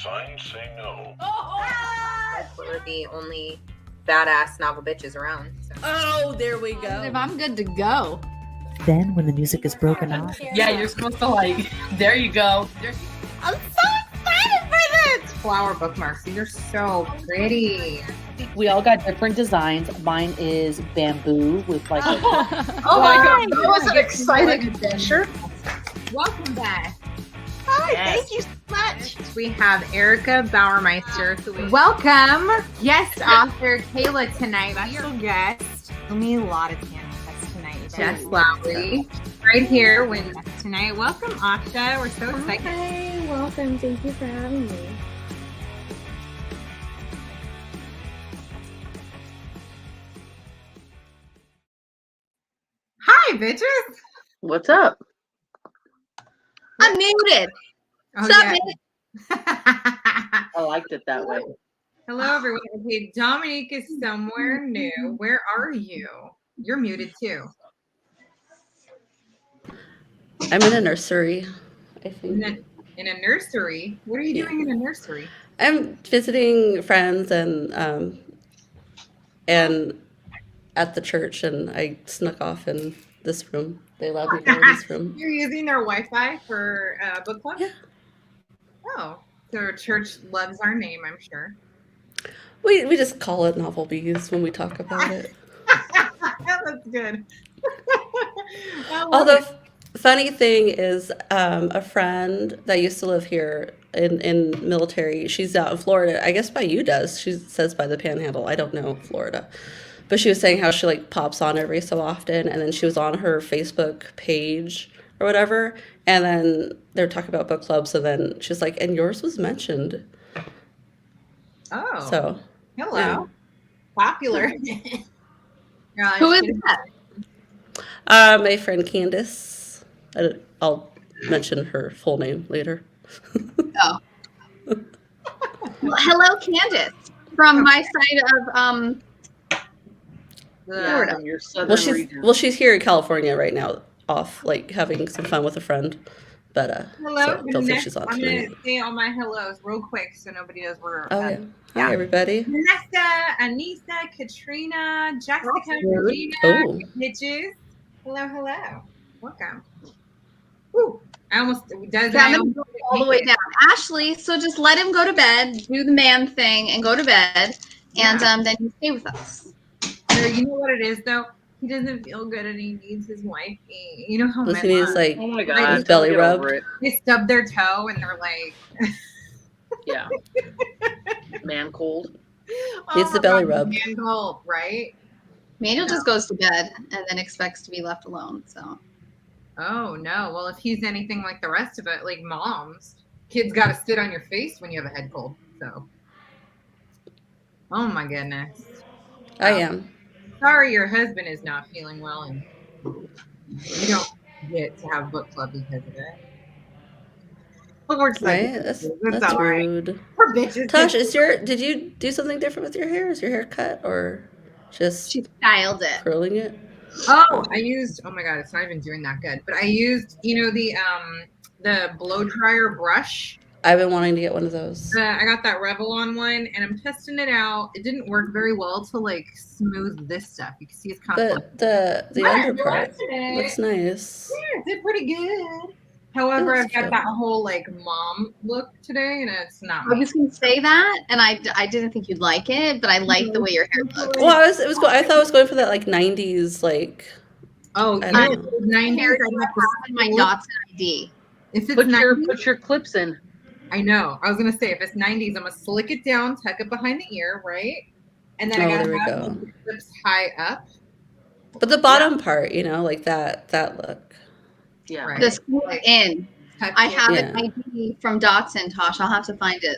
signs say no. We're the only badass novel bitches around. So. Oh, there we go. I'm good to go. Then, when the music is broken off, Yeah, you're supposed to there you go. I'm so excited for this! Flower bookmarks. These are so pretty. We all got different designs. Mine is bamboo with like. Oh my god, that was an exciting adventure. Welcome back. Hi, Yes. thank you so much. We have Erica Bauermeister, who is Welcome, guest author Kayla tonight. Special guest. Give me a lot of tantas tonight. Jess Lowry, right here with Tonight, welcome, Asha. We're so excited. Hi, welcome. Thank you for having me. Hi, bitches. What's up? I'm muted. Oh, Sup, yeah. I liked it that way. Hello, everyone. Okay, Dominique is somewhere new. Where are you? You're muted too. I'm in a nursery, I In think. a nursery. What are you doing in a nursery? I'm visiting friends and at the church, and I snuck off in this room. They allowed me to go in this room. You're using their Wi-Fi for book club? Yeah. Oh, so our church loves our name, I'm sure. We just call it novel bees when we talk about it. That's good. I love Although, it. funny thing is, a friend that used to live here in military, she's out in Florida. I guess by you does. She says by the Panhandle. I don't know Florida. But she was saying how she like pops on every so often, and then she was on her Facebook page or whatever, and then they're talking about book clubs, and then she's like, and yours was mentioned. Oh, So, hello. yeah. Popular. Who is that? My friend Candace. I'll mention her full name later. Oh. Well, hello, Candace. From my side of Florida. From your southern Well, region. she's here in California right now, off like having some fun with a friend. But Hello. so don't think she's on I'm tonight. going to say all my hellos real quick so nobody knows where Oh yeah. Hi everybody. Vanessa, Anissa, Katrina, Jessica, Regina, Oh. Bitches. Hello, hello. Welcome. Woo. I almost does Yeah, I'm gonna go all the way down. Ashley, so just let him go to bed, do the man thing, and go to bed, and then you stay with us. You know what it is though? He doesn't feel good and he needs his wife. You know how Listen, men he's are. like Oh my Like, god. his belly get over rubbed. it. They stub their toe and they're like, Yeah. Man cold. Needs the my belly God, rub. man cold, right? Manuel just goes to bed and then expects to be left alone. So Oh no. Well, if he's anything like the rest of it, like moms, kids got to sit on your face when you have a head cold. So, oh my goodness. I am. Sorry, your husband is not feeling well, and you don't get to have book club because of it. But we're just like, Right? That's all right. rude. We're bitches. Tosh, did you do something different with your hair? Is your hair cut or just she styled it. curling it? Oh, I used. Oh my god, it's not even doing that good. But I used, the blow dryer brush. I've been wanting to get one of those. I got that Revlon one, and I'm testing it out. It didn't work very well to like smooth this stuff. You can see it's kind of. But the Yeah, under you're part watching it. looks nice. Yeah, it did pretty good. However, It I've looks got good. that whole like mom look today, and it's not. I was going to say that, and I didn't think you'd like it, but I like the way your hair looks. Well, I thought I was going for that like 90s like Oh, I yeah, don't know. 90s. Hair I'd have to in my split. Dotson ID. If it's Put 90s, your clips in. I know. I was gonna say if it's 90s, I'm gonna slick it down, tuck it behind the ear, right? And then Oh, I there gotta we have go. the clips high up. But the bottom part, like that look. Yeah. Right. The smooth in. Tuck I it. have Yeah. an ID from Dotson, Tosh. I'll have to find it.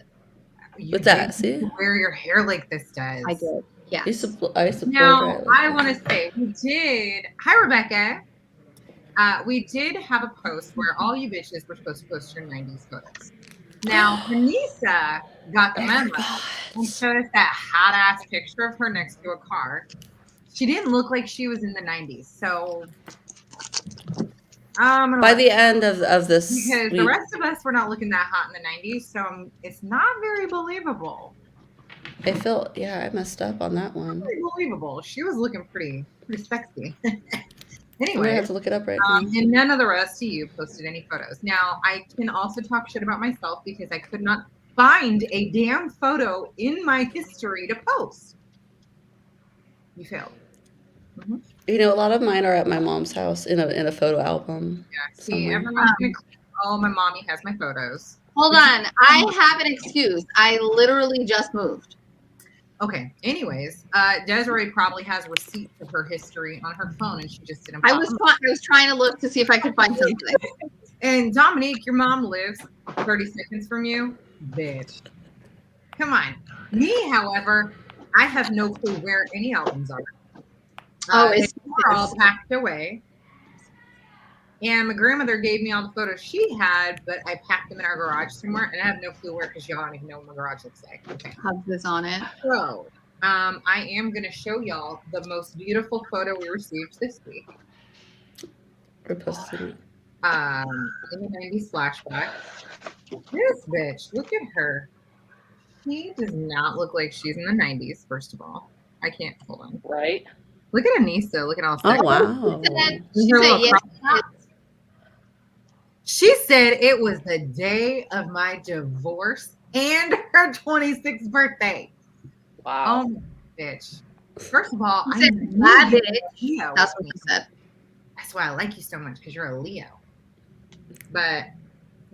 You With that, did see? wear your hair like this does. I did. Yeah. I used to blow dry Now, it like I that. want to say we did. Hi, Rebecca. We did have a post where all you bitches were supposed to post your 90s photos. Now, Anissa got the memo and showed us that hot ass picture of her next to a car. She didn't look like she was in the 90s. So I'm gonna By let- the end of this, because the rest of us were not looking that hot in the 90s, so it's not very believable. I feel, I messed up on that one. Very believable. She was looking pretty sexy. I'm gonna Anyway, have to look it up right now. and none of the rest of you posted any photos. Now, I can also talk shit about myself because I could not find a damn photo in my history to post. You failed. You know, a lot of mine are at my mom's house in a photo album. Yeah, see, somewhere. everyone's gonna claim, oh, my mommy has my photos. Hold on. I have an excuse. I literally just moved. Okay. Anyways, Desiree probably has receipts of her history on her phone, and she just didn't. I pop was them. I was trying to look to see if I could find something. And Dominique, your mom lives 30 seconds from you, bitch. Come on. Me, however, I have no clue where any albums are. It's They're all packed away. And my grandmother gave me all the photos she had, but I packed them in our garage somewhere, and I have no clue where because y'all don't even know what my garage looks like. Okay. have this on it. So, I am going to show y'all the most beautiful photo we received this week. We're posting it. In the 90s flashback. This bitch, look at her. She does not look like she's in the 90s, first of all. I can't, hold on. Right? Look at Anissa, look at all Oh wow! She Her said, little yes, crop top. She said it was the day of my divorce and her 26th birthday. Wow. Oh, bitch. First of all, She said, knew "Bad you bitch." were Leo That's with what me. she said. That's why I like you so much, because you're a Leo. But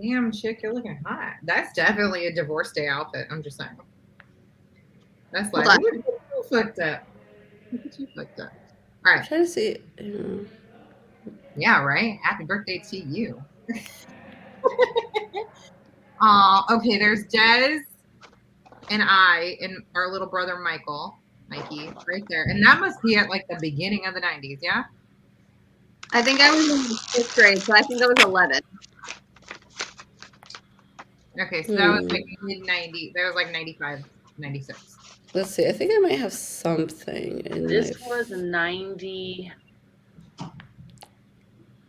damn, chick, you're looking hot. That's definitely a divorce day outfit. I'm just saying. That's like, Hold on. look at you fucked up. Look at you fucked up. All I'm right. trying to see. You Yeah, right. Happy birthday to you. Okay, there's Des and I and our little brother Mikey, right there. And that must be at like the beginning of the 90s, yeah? I think I was in 5th grade, so I think I was 11. Okay, so that was like mid-90s. That was like 95, 96. let's see. I think I might have something in This my. was 90.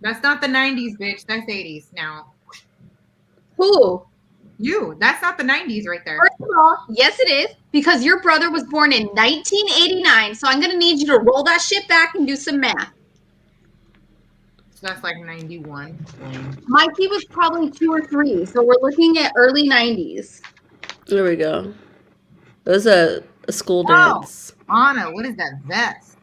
That's not the 90s, bitch. That's 80s now. Who? You. That's not the 90s right there. First of all, yes, it is, because your brother was born in 1989. So I'm gonna need you to roll that shit back and do some math. So that's like 91. Mikey was probably 2 or 3, so we're looking at early 90s. There we go. It was a school Oh. dance. Anna, what is that vest?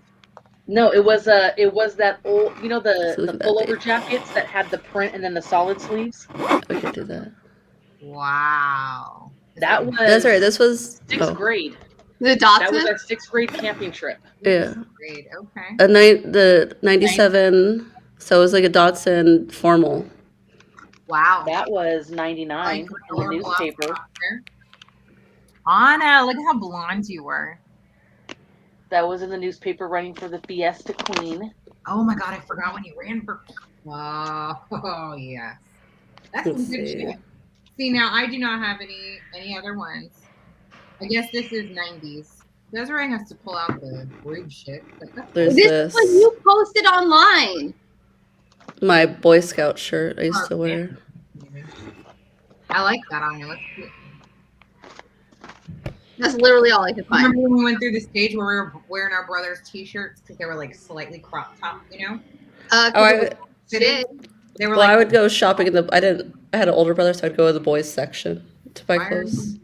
No, it was that old, you know, Look the at that pullover thing. jackets that had the print and then the solid sleeves. We could do that. Wow. That was That's right. This was 6th grade. The That was Dotson? our 6th grade camping trip. yeah. Great. Okay. The 97. So it was like a Dotson formal. Wow. That was 99 in the newspaper. Anna, look how blonde you were. That was in the newspaper running for the Fiesta Queen. Oh my God, I forgot when you ran for. Oh yes. That's some Let's good see. shit. See, now I do not have any other ones. I guess this is 90s. Desiree has to pull out the rude shit. But that's There's This this. is what you posted online. My Boy Scout shirt I used to Okay. wear. I like that on you. Let's see. That's literally all I could find. Remember when we went through the stage where we were wearing our brother's t-shirts because they were like slightly crop top, you know? Oh, I, Shit. They were well, I like, would go shopping in the. I had an older brother, so I'd go to the boys section to buy Why are clothes.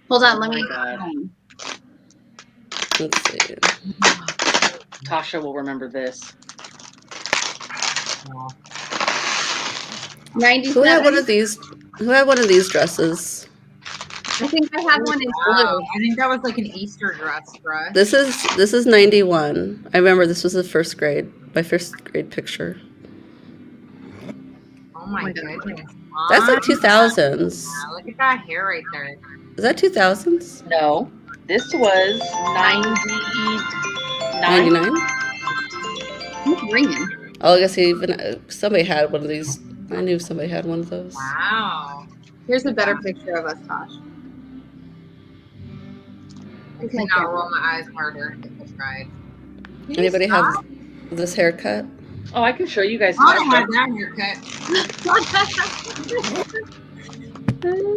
Hold on, let me. Let's see. Tasha will remember this. 97. Who had one of these? Who had one of these dresses? I think I have one in wow. blue. I think that was like an Easter dress for us. This is 91. I remember this was the first grade. My first grade picture. Oh my goodness. That's like Anna, 2000s. Look at that hair right there. Is that 2000s? No, this was 99. 99? Who's ringing? Oh, I guess somebody had one of these. I knew somebody had one of those. Wow. Here's a better picture of us, Tosh. I could not roll my eyes harder if I tried. Can you Anybody stop? have this haircut? Oh, I can show you guys. I Tasha. had that haircut.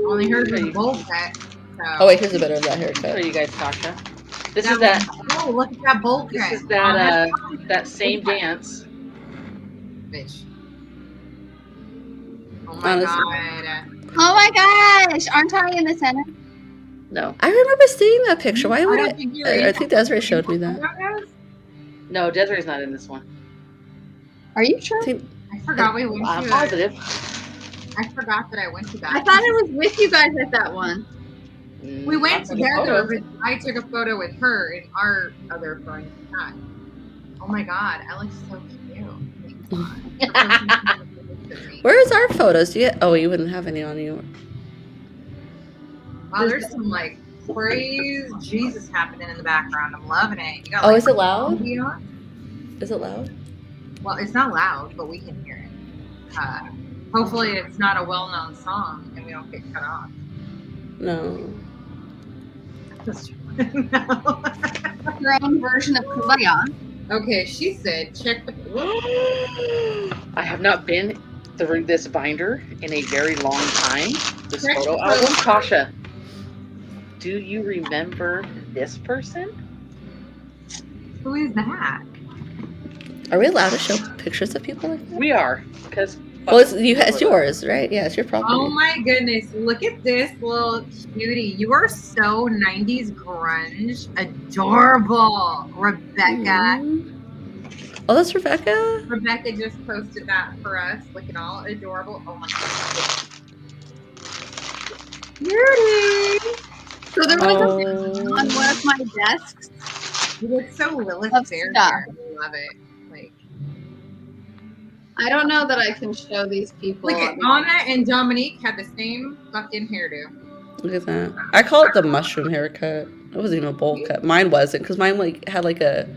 Only hers was a bowl cut. So. Oh wait, here's a better of that I'll show haircut. you guys, Tasha. This That is that. Oh, look at that bowl cut. This is that. That same dance. Bitch. Oh my Honestly. god. Oh my gosh! Aren't I in the center? No, I remember seeing that picture. Why would I I? don't think you're in I think Desiree showed me that. no, Desiree's not in this one. Are you sure? I think I forgot we went I'm to positive. I forgot that I went to that. I thought it was with you guys at that one. We went Not for the together, photos. but I took a photo with her and our other friend. Not. Oh my god, I look so cute. Where's our photos? Do you? Oh, you wouldn't have any on you. Wow, there's some like praise Jesus happening in the background. I'm loving it. You got, Oh, like, is it loud? TV on? Is it loud? Well, it's not loud, but we can hear it. Hopefully, it's not a well-known song and we don't get cut off. No. No. Your own version of Kumbaya. Okay, she said, check the. I have not been through this binder in a very long time. This Correct. photo album. Tasha, do you remember this person? Who is that? Are we allowed to show pictures of people like that? We are, because Well, it's yours, right? Yeah, it's your property. Oh my goodness, look at this little cutie. You are so 90s grunge. Adorable. Rebecca. Mhm. Oh, that's Rebecca. Rebecca just posted that for us. Looking all adorable. Oh my god. Cutie. So there was a Oh. on one of my desks. You look so Lilith Of Fair stuff. here. I love it. Like, I don't know that I can show these people. look at Anna and Dominique had the same fucking hairdo. Look at that. I call it the mushroom haircut. It wasn't even a bowl cut. Mine wasn't, because mine had like a.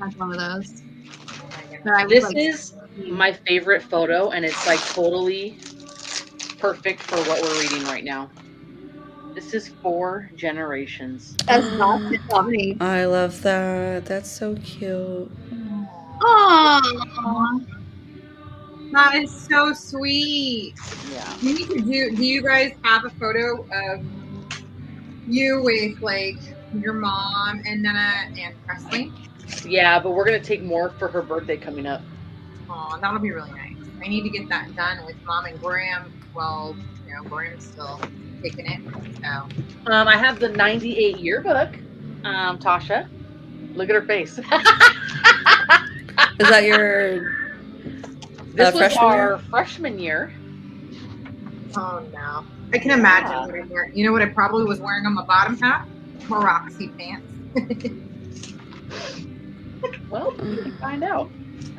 I have one of those. Oh my goodness. That I was this like, is my favorite photo, and it's like totally perfect for what we're reading right now. This is 4 generations. as not funny. I love that. That's so cute. Aww. That is so sweet. Yeah. You need to do you guys have a photo of you with like your mom and Nana and Presley? Yeah, but we're gonna take more for her birthday coming up. Oh, that'll be really nice. I need to get that done with Mom and Graham. Well, you know, Graham's still taking it. So I have the 98 yearbook. Tasha, look at her face. Is that your This was freshman our year? freshman year. oh no. I can imagine what I'm wearing. You know what I probably was wearing on my bottom half? Roxy pants. Well, we can find out.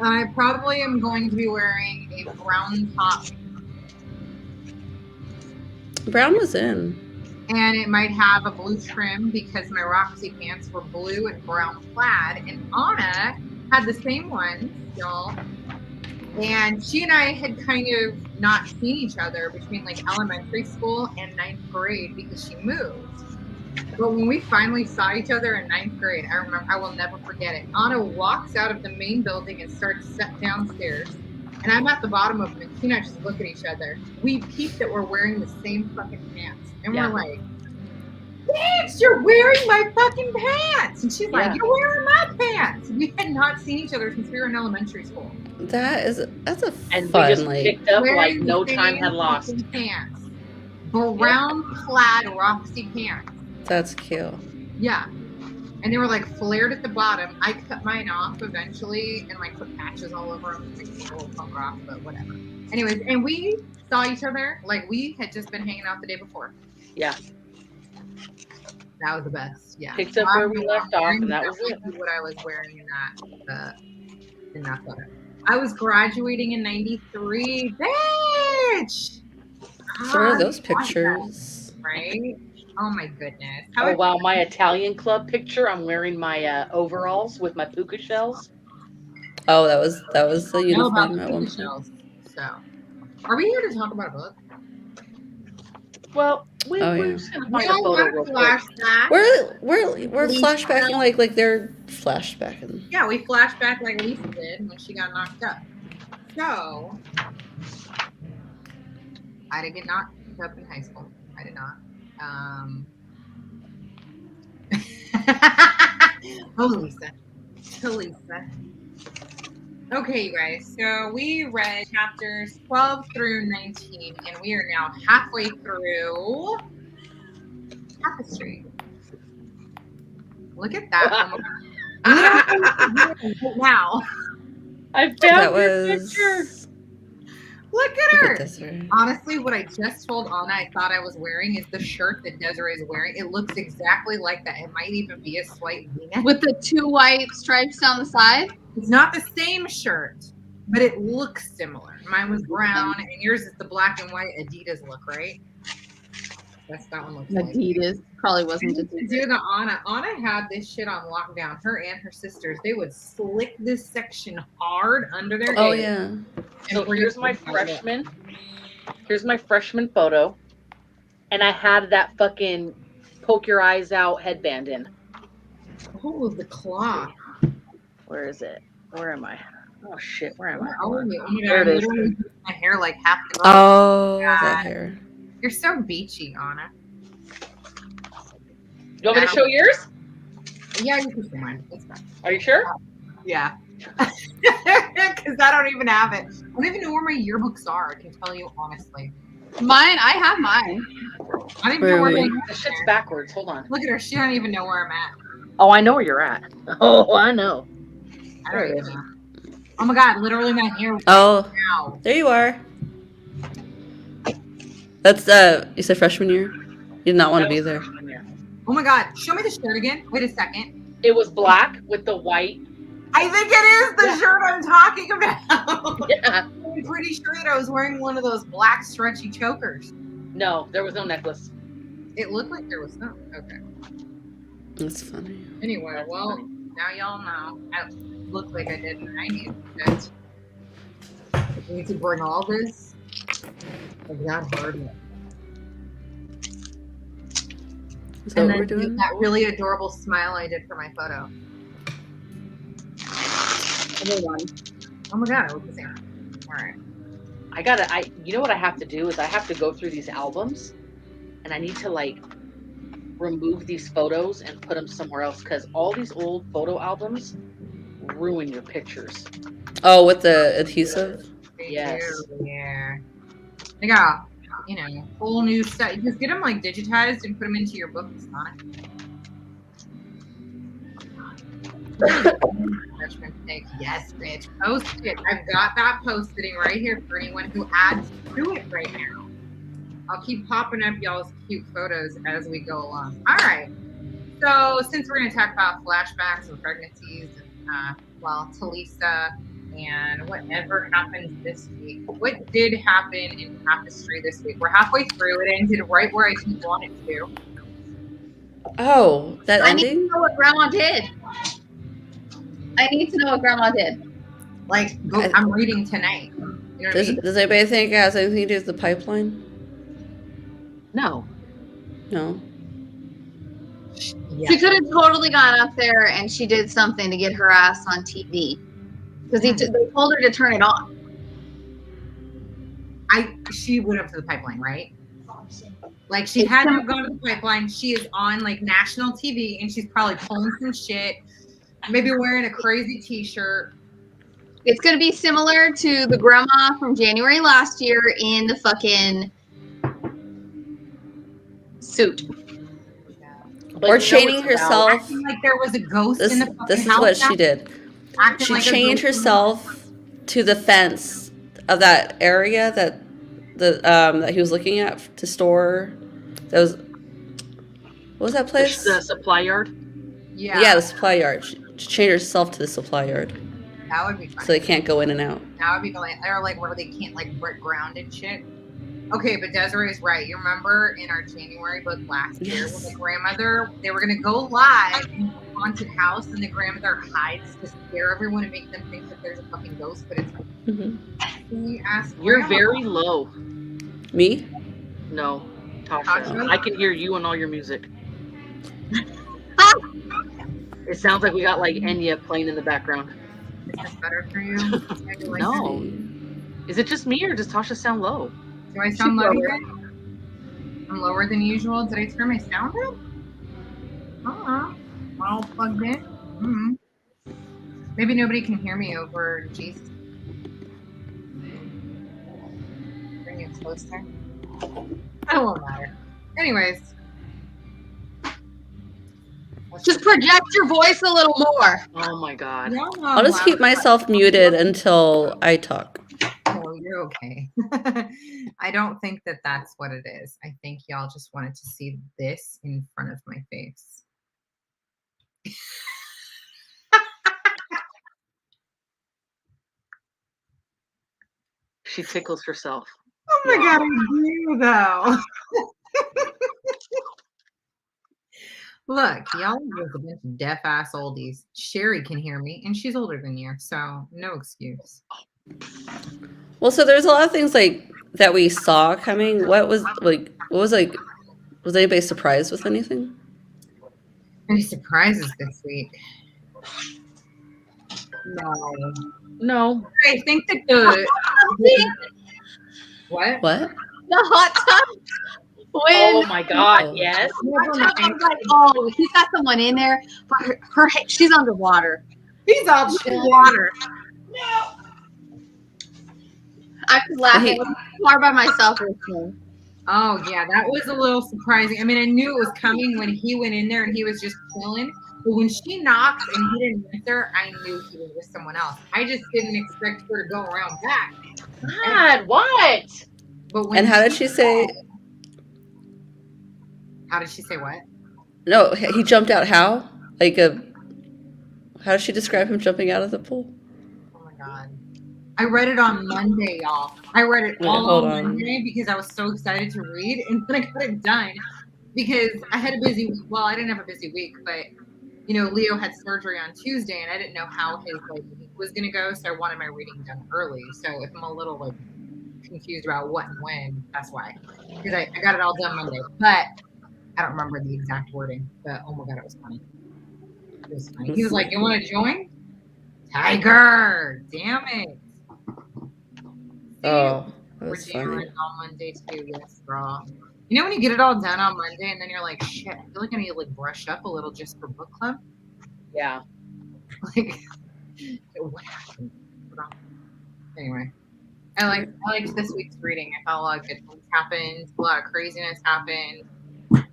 I probably am going to be wearing a brown top, Brown was in. and it might have a blue trim because my Roxy pants were blue and brown plaid, and Anna had the same ones, y'all. And she and I had kind of not seen each other between like elementary school and 9th grade because she moved. But when we finally saw each other in 9th grade, I will never forget it. Anna walks out of the main building and starts downstairs. And I'm at the bottom of it, and she and I just look at each other. We peep that we're wearing the same fucking pants. And Yeah. we're like, bitch, you're wearing my fucking pants. And she's like, Yeah. you're wearing my pants. We had not seen each other since we were in elementary school. That's a And we fun just like. picked up like Wearing no the time same had lost. fucking pants. Brown plaid Roxy pants. That's cute. Yeah. And they were like flared at the bottom. I cut mine off eventually and like put patches all over them. Like a little punk rock, but whatever. Anyways, and we saw each other like we had just been hanging out the day before. Yeah. That was the best. Yeah. Picked up where we left off, and that was it. What I was wearing in that photo. I was graduating in '93. Bitch. So where are God, those I want that, pictures? right? Oh my goodness. Oh wow, my Italian club picture. I'm wearing my overalls with my puka shells. Oh, that was the I know about uniform the at one puka point. shells. So, are we here to talk about a book? Well, Wait, Oh, we're yeah. just gonna We find a don't photo want real quick. flashback. We're Lisa. flashbacking like they're flashbacking. Yeah, we flash back like Lisa did when she got knocked up. So, I did get knocked up in high school. I did not. Oh, Lisa. To Lisa. Okay, you guys. So we read chapters 12 through 19, and we are now halfway through Tapestry. Look at that. Right now. I That found your picture. was. Look at Look her. at Desiree. Honestly, what I just told Anna I thought I was wearing is the shirt that Desiree is wearing. It looks exactly like that. It might even be a slight V-neck. With the 2 white stripes down the side. It's not the same shirt, but it looks similar. Mine was brown, and yours is the black and white Adidas look, right? That's that one looks like. Adidas. Probably wasn't To Adidas. do the Anna. Anna had this shit on lockdown. Her and her sisters, they would slick this section hard under their Oh ears yeah. and So bring here's it my to the freshman. Here's my freshman photo, and I had that fucking poke your eyes out headband in. Oh, the cloth. Where is it? Where am I? Oh shit, where am I? Oh, my God, There it is. literally my hair like half the Oh, God. that hair. You're so beachy, Anna. You want me to show yours? Yeah, you can see mine. It's fine. Are you sure? Yeah. Because I don't even have it. I don't even know where my yearbooks are, I can tell you honestly. Mine, I have mine. I don't even Where know are where we? my The shit's backwards. Hold on. Look at her. She don't even know where I'm at. Oh, I know where you're at. Oh, I know. I don't even know. Oh my God, literally my hair Oh, now. there you are. That's you said freshman year? You did not want to be there. Oh my God, show me the shirt again. Wait a second. It was black with the white. I think it is the shirt I'm talking about. Yeah. I'm pretty sure that I was wearing one of those black stretchy chokers. No, there was no necklace. It looked like there was some. Okay. That's funny. Anyway, well, now y'all know. I look like I did in the 90s. But we need to bring all this. Like that hard. Is that And what we're then doing? that really adorable smile I did for my photo. Oh my God, I look the same. All right. You know what I have to do is I have to go through these albums and I need to like remove these photos and put them somewhere else because all these old photo albums ruin your pictures. Oh, with the adhesive? Yes. Yeah. They got, whole new stuff. Just get them like digitized and put them into your books on it. Freshman pick. Yes, bitch. Post it. I've got that post sitting right here for anyone who adds to it right now. I'll keep popping up y'all's cute photos as we go along. All right. So since we're going to talk about flashbacks and pregnancies and, Talisa and whatever happens this week, what did happen in Tapestry this week? We're halfway through. It ended right where I didn't want it to. Oh, that I need to ending? know what Grandma did. I need to know what Grandma did. Like, I'm reading tonight. You know what I mean? Does anybody think it has anything to do with the pipeline? No. No. Yeah. She could have totally gone up there and she did something to get her ass on TV. Because they told her to turn it off. She went up to the pipeline, right? Like, she had to have gone to the pipeline. She is on, like, national TV, and she's probably pulling some shit. Maybe wearing a crazy t-shirt. It's going to be similar to the grandma from January last year in the fucking suit. But Or you know chaining what's about- herself. Acting like there was a ghost in the fucking This is house. what she did. Acting She like a chained ghost in the herself to the fence of that area that that he was looking at to store. That was, what was that place? The supply yard. Yeah, the supply yard. She chained herself to the supply yard, that would be fun. so they can't go in and out. That would be fun. Or like where they can't like break ground and shit. Okay, but Desiree's right. You remember in our January book last year when the grandmother, they were gonna go live in a haunted house, and the grandmother hides to scare everyone and make them think that there's a fucking ghost, but it's like, Mm-hmm. can you ask You're Grandma? very low. Me? No. Tasha, I can hear you and all your music. It sounds like we got like Enya playing in the background. Is this better for you? Maybe like No. Is it just me or does Tasha sound low? that? Do I sound low even? I'm lower than usual. Did I turn my sound up? All plugged in. Maybe nobody can hear me over G's. Bring it closer. That won't matter. Anyways. Just project your voice a little more. Oh my god. I'll just keep myself muted until I talk. Oh, you're okay. I don't think that that's what it is. I think y'all just wanted to see this in front of my face. She tickles herself. Oh my god, I do though. Look, y'all are just a bunch of deaf ass oldies. Sherry can hear me, and she's older than you, so no excuse. Well, so there's a lot of things like that we saw coming. Was anybody surprised with anything? Any surprises this week? No. I think that the what? What? The hot tub. When Oh my god, yes. I was like, oh, he's got someone in there, but her she's underwater. He's all water. I was laughing hard by myself listening. Oh yeah, that was a little surprising. I mean, I knew it was coming when he went in there and he was just chilling. But when she knocked and he didn't answer, I knew he was with someone else. I just didn't expect her to go around back. God, what? But when And how did she say? How did she say what? No, he jumped out. How? How did she describe him jumping out of the pool? Oh my god. I read it on Monday, y'all. I read it all on Monday because I was so excited to read, and then I got it done because I had a busy week. Well, I didn't have a busy week, but Leo had surgery on Tuesday, and I didn't know how his week was gonna go, so I wanted my reading done early. So if I'm a little confused about what and when, that's why. Because I got it all done Monday, but I don't remember the exact wording. But oh my god, it was funny. It was funny. He was like, "You want to join?" Tiger, damn it. Oh, We're that's doing funny. it on Monday too, yes, girl. When you get it all done on Monday and then you're like, shit, I feel like I need to brush up a little just for book club. Yeah. What happened? Anyway, I liked this week's reading. I felt like good things happened, a lot of craziness happened.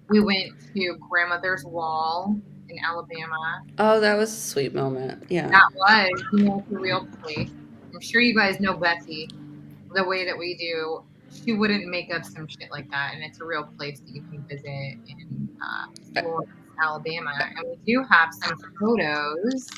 We went to Grandmother's Wall in Alabama. Oh, that was a sweet moment. Yeah. That was, it's a real place. I'm sure you guys know Bethy. The way that we do, she wouldn't make up some shit like that, and it's a real place that you can visit in Florence, Alabama. And we do have some photos.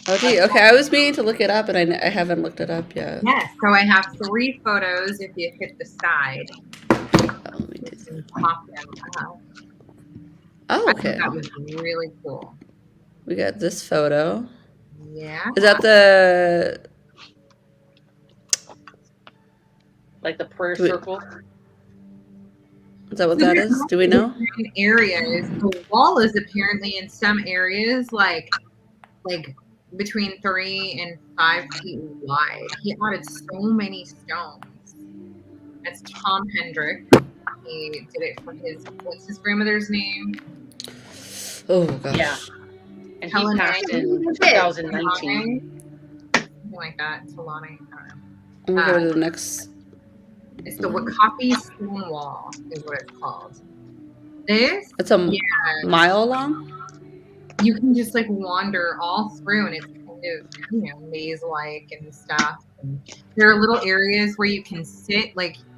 Oh, gee. Okay, I was meaning to look it up, and I haven't looked it up yet. Yes, so I have 3 photos. If you hit the side, Oh, let me do that. and pop them up. Oh, I okay. think that was really cool. We got this photo. Yeah. Is that the? Like the prayer circle. Is that what that is? Do we know? In areas, the wall is apparently in some areas like between 3 and 5 feet wide. He added so many stones. That's Tom Hendrick. He did it for what's his grandmother's name? Oh gosh. Yeah. And he Helen passed in Ryan. 2019. Something like that. Talani. I don't know. I'm gonna go to the next. It's the Wichahpi Stone Wall is what it's called. This, It's a mile long. you can just wander all through, and it's kind of maze-like and stuff. And there are little areas where you can sit.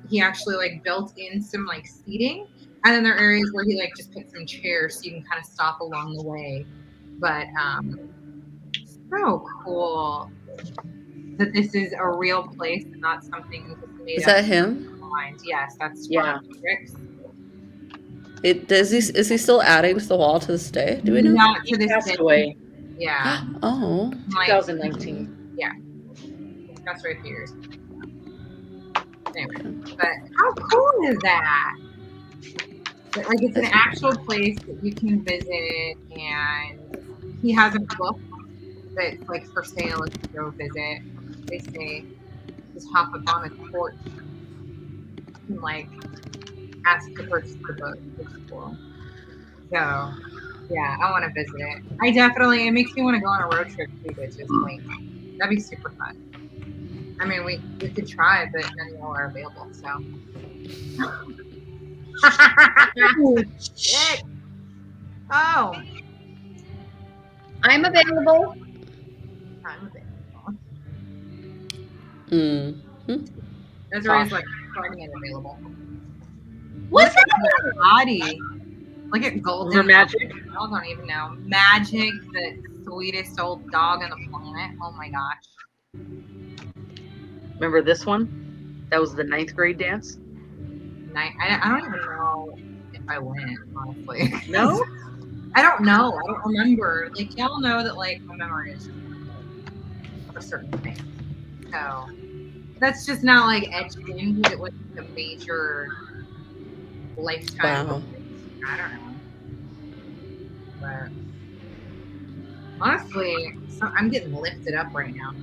He actually built in some seating, and then there are areas where he just put some chairs so you can kind of stop along the way. But so cool that this is a real place and not something that's made Is up that him? mind. Yes, that's Yeah. Rick's. Is he still adding to the wall to this day? Do we know? Not to He this passed day. away Yeah. Oh. 2019. That's right, years. Anyway, but how cool is that? But, like, it's an actual place that you can visit, and he has a book that's like for sale if you go visit. They say just hop up on his porch and like ask to purchase the book. It's cool. So yeah, I want to visit it. It makes me want to go on a road trip too, but just like that'd be super fun. I mean, we could try, but none of y'all are available, so. Shit. Oh, I'm available. I'm available. Mm-hmm. Desiree's like starting it available. What's Look at her body. Look at Golden. Her Magic. I don't even know. Magic, the sweetest old dog on the planet. Oh my gosh. Remember this one? That was the 9th grade dance. I don't even know if I went, honestly. No? I don't know. I don't remember. Like, y'all know that, like, my memory is for certain things. So, that's just not, like, etched in because it was a major lifetime. Wow. I don't know. But, honestly, I'm getting lifted up right now.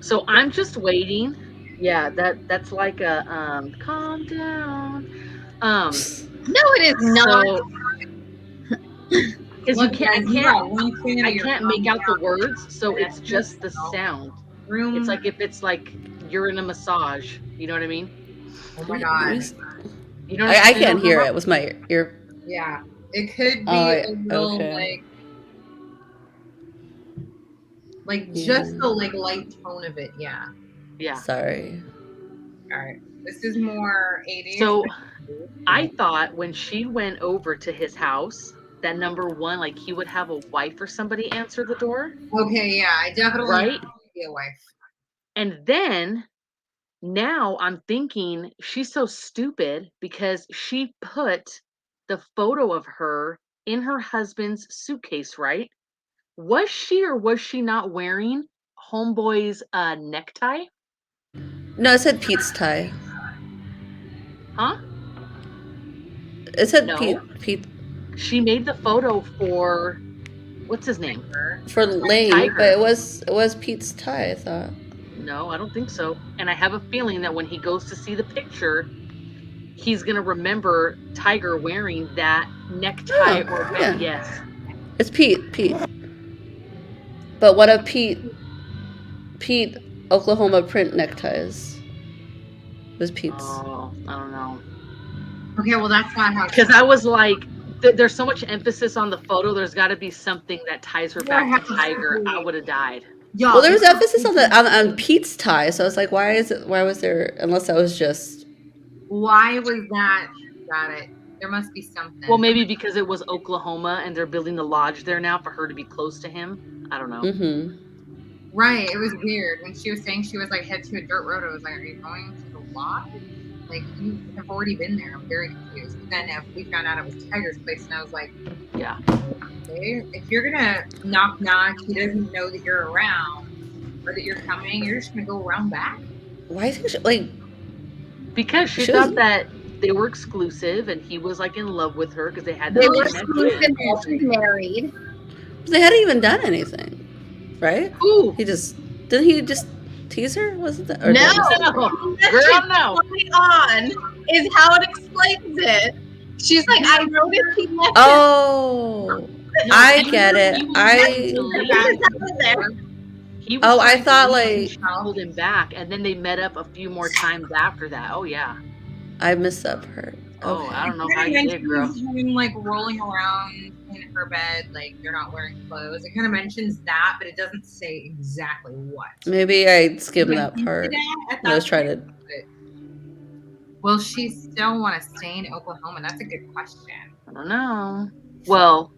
So I'm just waiting. Yeah, that's like a calm down. No, it is not. Because Look, guys, I I can't make out the words, so it's just the sound. Room. It's like if it's like you're in a massage. You know what I mean? Oh my god. You know. I can't hear it with my ear. Yeah, it could be Oh, a little okay. like just the like light tone of it. Yeah. Yeah. Sorry. All right. This is more 80s. So I thought when she went over to his house, that number one, like he would have a wife or somebody answer the door. Okay, yeah, I definitely Right? be a wife. And then now I'm thinking she's so stupid because she put the photo of her in her husband's suitcase, right? Was she or was she not wearing homeboy's necktie? No, it said Pete's tie. Huh? It said No. Pete She made the photo for what's his name? for Lane, Tiger. but it was Pete's tie, I thought. No, I don't think so. And I have a feeling that when he goes to see the picture, he's gonna remember Tiger wearing that necktie or yeah. yes. It's Pete. But what of Pete Oklahoma print neckties? It was Pete's. Oh, I don't know. Okay, well that's not how. Because I was like, there's so much emphasis on the photo. There's got to be something that ties her back to Tiger. I would have died. Y'all, Well, there was emphasis on Pete's tie, so I was like, why was there? Unless that was just. Why was that? Got it. There must be something. Well, maybe because it was Oklahoma and they're building the lodge there now for her to be close to him. I don't know. Mm-hmm. Right, it was weird when she was saying she was like head to a dirt road. I was like, are you going to the lodge? Like you have already been there. I'm very confused. And then we found out it was Tiger's place, and I was like, Yeah. Okay, if you're gonna knock, he doesn't know that you're around or that you're coming. You're just gonna go around back. Why is she like? Because she thought that they were exclusive and he was like in love with her because they had that. They were exclusive while she's married. They hadn't even done anything, right? Ooh. Didn't he just tease her? Wasn't that? Or No. Girl, no. Going on is how it explains it. She's like, I noticed he left. Oh, I get it. He was I trying to thought leave and like she pulled him back, and then they met up a few more times after that. Oh yeah. I missed that part. Oh, Okay. I don't know how you did, girl. Him like rolling around in her bed, like you're not wearing clothes. It kind of mentions that, but it doesn't say exactly what. Maybe I skimmed that part. I was trying to. Will she still want to stay in Oklahoma? That's a good question. I don't know. Well,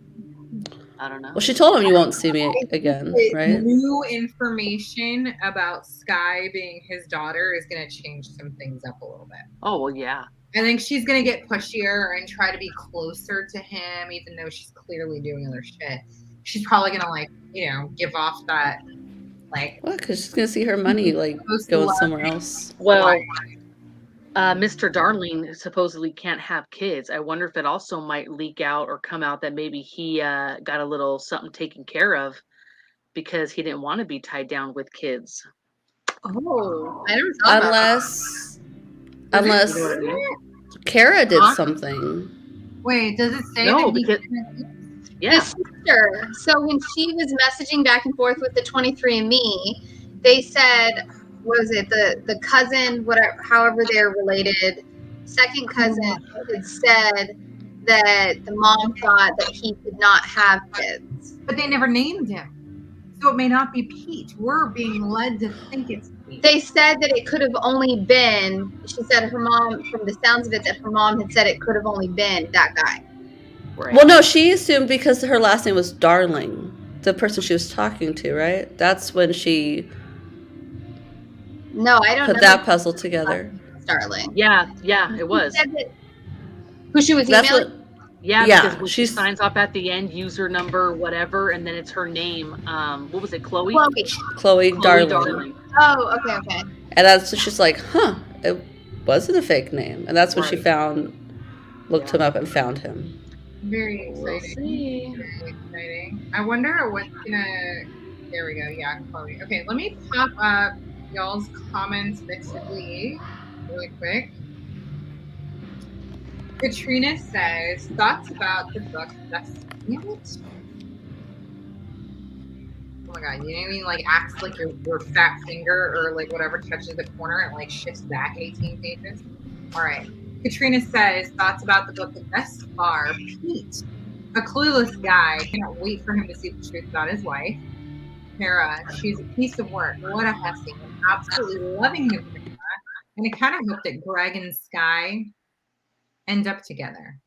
I don't know. Well, she told him you won't see me again, right? New information about Sky being his daughter is going to change some things up a little bit. Oh well, yeah. I think she's going to get pushier and try to be closer to him, even though she's clearly doing other shit. She's probably going to, like, you know, give off that Like, Well, because she's gonna see her money like Supposed to going love somewhere it. else. Well, Mr. Darling supposedly can't have kids. I wonder if it also might leak out or come out that maybe he got a little something taken care of because he didn't want to be tied down with kids. Oh, I never thought about that. Unless You know what I mean? Kara did Huh? something. wait, does it say No, that he because The yeah, sister. So when she was messaging back and forth with the 23andMe, they said, what was it, the cousin, whatever, however they're related, second cousin had said that the mom thought that he could not have kids. but they never named him. So it may not be Pete. We're being led to think it's Pete. They said that it could have only been, she said her mom, from the sounds of it, that her mom had said it could have only been that guy. right. Well, no, she assumed because her last name was Darling, the person she was talking to, right? That's when she No, I don't put know. that puzzle together. Darling. Yeah, it was. She said that, who she was That's emailing? what. Yeah, Yeah, because when she she's- signs off at the end, user number, whatever, and then it's her name. What was it, Chloe? Chloe. Chloe Darling. Darling. Oh, okay. And that's when she's like, huh, it wasn't a fake name. And that's when she Right. looked him up and found him. Very We'll exciting. see. Very exciting. I wonder what's gonna. There we go. Yeah, Chloe. Okay, let me pop up y'all's comments mixedly really quick. Katrina says, thoughts about the book. Damn it. Oh my god, you know what I mean? Like, acts like your fat finger or like whatever touches the corner and like shifts back 18 pages. All right. Katrina says, thoughts about the book thus far. Pete, a clueless guy. Cannot wait for him to see the truth about his wife. Kara, she's a piece of work. What a hussy. I'm absolutely loving the book. And I kind of hope that Greg and Sky end up together.